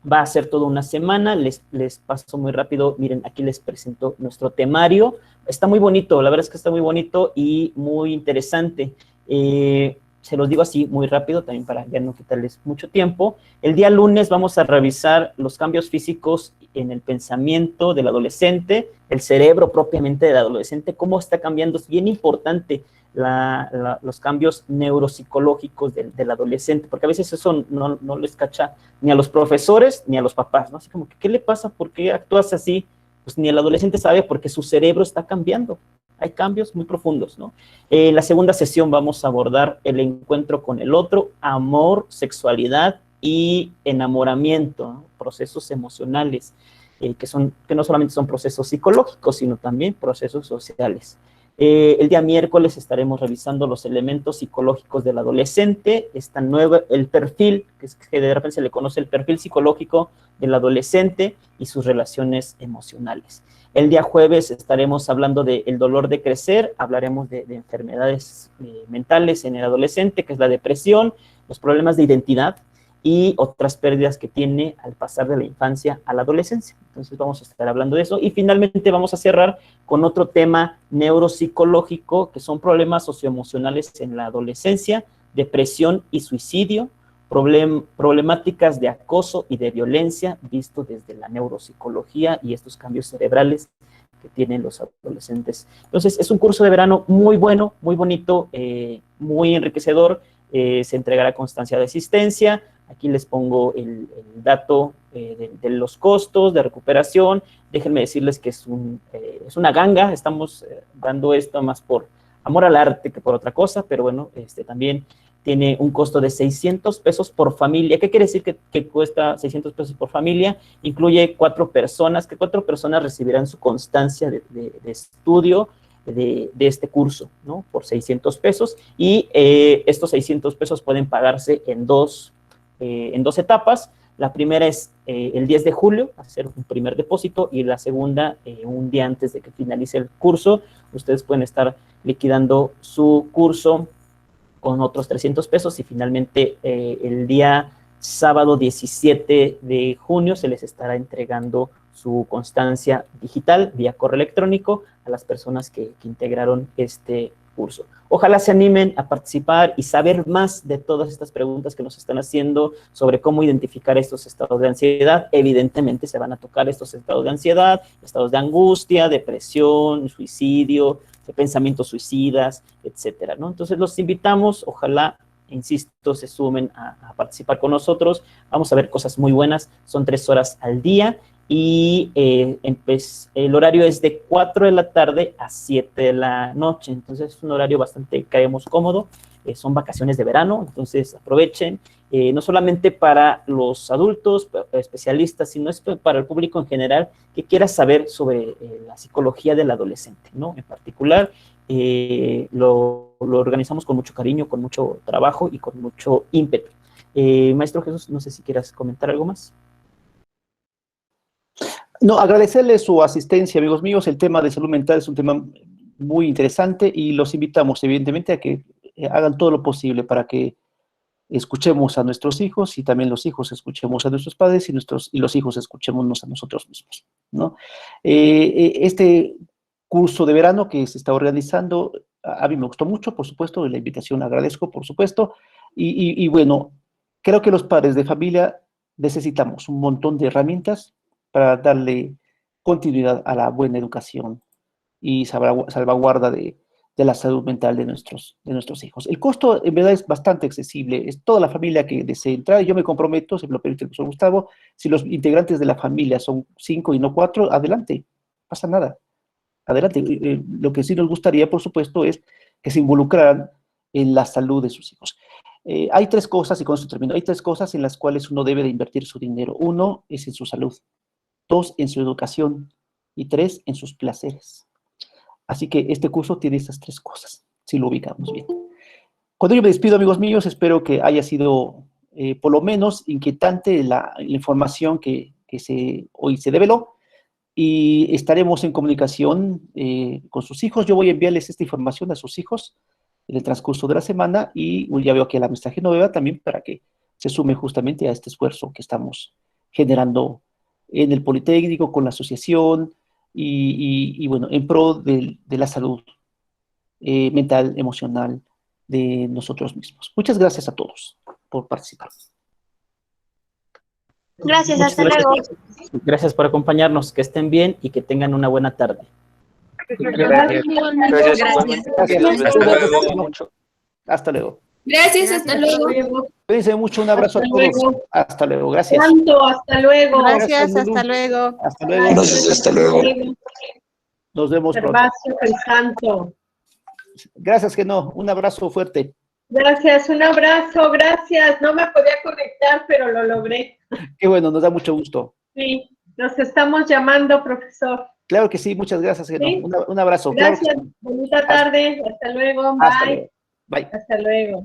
Va a ser toda una semana, les paso muy rápido, miren, aquí les presento nuestro temario, está muy bonito, la verdad es que está muy bonito y muy interesante. Se los digo así muy rápido, también para ya no quitarles mucho tiempo. El día lunes vamos a revisar los cambios físicos en el pensamiento del adolescente, el cerebro propiamente del adolescente, cómo está cambiando. Es bien importante los cambios neuropsicológicos del adolescente, porque a veces eso no les cacha ni a los profesores ni a los papás, ¿no? Así como, ¿qué le pasa? ¿Por qué actúas así? Pues ni el adolescente sabe, porque su cerebro está cambiando. Hay cambios muy profundos, ¿no? En la segunda sesión vamos a abordar el encuentro con el otro, amor, sexualidad y enamoramiento, ¿no? Procesos emocionales, que no solamente son procesos psicológicos, sino también procesos sociales. El día miércoles estaremos revisando los elementos psicológicos del adolescente, el perfil, que de repente se le conoce el perfil psicológico del adolescente y sus relaciones emocionales. El día jueves estaremos hablando del dolor de crecer, hablaremos de enfermedades mentales en el adolescente, que es la depresión, los problemas de identidad y otras pérdidas que tiene al pasar de la infancia a la adolescencia. Entonces vamos a estar hablando de eso. Y finalmente vamos a cerrar con otro tema neuropsicológico, que son problemas socioemocionales en la adolescencia, depresión y suicidio, problemáticas de acoso y de violencia, visto desde la neuropsicología y estos cambios cerebrales que tienen los adolescentes. Entonces, es un curso de verano muy bueno, muy bonito, muy enriquecedor. Se entregará constancia de asistencia. Aquí les pongo el dato de los costos de recuperación. Déjenme decirles que es una ganga. Estamos dando esto más por amor al arte que por otra cosa, pero bueno, también tiene un costo de 600 pesos por familia. ¿Qué quiere decir que cuesta 600 pesos por familia? Incluye 4 personas, que 4 personas recibirán su constancia de estudio de este curso, ¿no? Por 600 pesos. Y estos 600 pesos pueden pagarse en dos etapas. La primera es el 10 de julio, hacer un primer depósito, y la segunda, un día antes de que finalice el curso. Ustedes pueden estar liquidando su curso con otros 300 pesos y finalmente el día sábado 17 de junio se les estará entregando su constancia digital vía correo electrónico a las personas que integraron este curso. Ojalá se animen a participar y saber más de todas estas preguntas que nos están haciendo sobre cómo identificar estos estados de ansiedad. Evidentemente se van a tocar estos estados de ansiedad, estados de angustia, depresión, suicidio, de pensamientos suicidas, etcétera, ¿no? Entonces los invitamos, ojalá, insisto, se sumen a participar con nosotros. Vamos a ver cosas muy buenas, son 3 horas al día y el horario es de 4 de la tarde a 7 de la noche, entonces es un horario bastante, creemos, cómodo. Son vacaciones de verano, entonces aprovechen, no solamente para los adultos, especialistas, sino es para el público en general que quiera saber sobre la psicología del adolescente, ¿no? En particular, lo organizamos con mucho cariño, con mucho trabajo y con mucho ímpetu. Maestro Jesús, no sé si quieras comentar algo más. No, agradecerles su asistencia, amigos míos. El tema de salud mental es un tema muy interesante y los invitamos, evidentemente, a que hagan todo lo posible para que escuchemos a nuestros hijos y también los hijos escuchemos a nuestros padres y los hijos escuchemos a nosotros mismos, ¿no? Este curso de verano que se está organizando, a mí me gustó mucho, por supuesto, la invitación agradezco, por supuesto, y bueno, creo que los padres de familia necesitamos un montón de herramientas para darle continuidad a la buena educación y salvaguarda de la salud mental de nuestros hijos. El costo, en verdad, es bastante accesible. Es toda la familia que desee entrar. Yo me comprometo, si me lo permite el profesor Gustavo, si los integrantes de la familia son 5 y no 4, adelante, no pasa nada. Adelante. Lo que sí nos gustaría, por supuesto, es que se involucraran en la salud de sus hijos. Hay tres cosas, y con esto termino, hay tres cosas en las cuales uno debe de invertir su dinero. Uno es en su salud, dos en su educación y tres en sus placeres. Así que este curso tiene estas tres cosas, si lo ubicamos bien. Cuando yo me despido, amigos míos, espero que haya sido por lo menos inquietante la información que hoy se develó, y estaremos en comunicación con sus hijos. Yo voy a enviarles esta información a sus hijos en el transcurso de la semana, y ya veo que la maestra Genoveva también, para que se sume justamente a este esfuerzo que estamos generando en el Politécnico, con la asociación, y bueno, en pro de la salud mental, emocional de nosotros mismos. Muchas gracias a todos por participar. Gracias, Muchas hasta gracias. luego. Gracias por acompañarnos, que estén bien y que tengan una buena tarde. Gracias. Gracias, igualmente. Hasta luego. Hasta luego. Gracias, hasta luego. Cuídense mucho, un abrazo Hasta a todos. luego. Hasta luego, gracias. Santo, hasta luego. Gracias, Lulu. hasta luego. Hasta luego. Gracias, hasta luego. Nos vemos pronto. Gervasio, el santo. Gracias, Geno. Un abrazo fuerte. Gracias, un abrazo, gracias. No me podía conectar, pero lo logré. Qué bueno, nos da mucho gusto. Sí, nos estamos llamando, profesor. Claro que sí, muchas gracias, Geno. ¿Sí? Un abrazo. Claro que Gracias, sí. bonita tarde. Hasta luego, Hasta bye. luego. Bye. Hasta luego.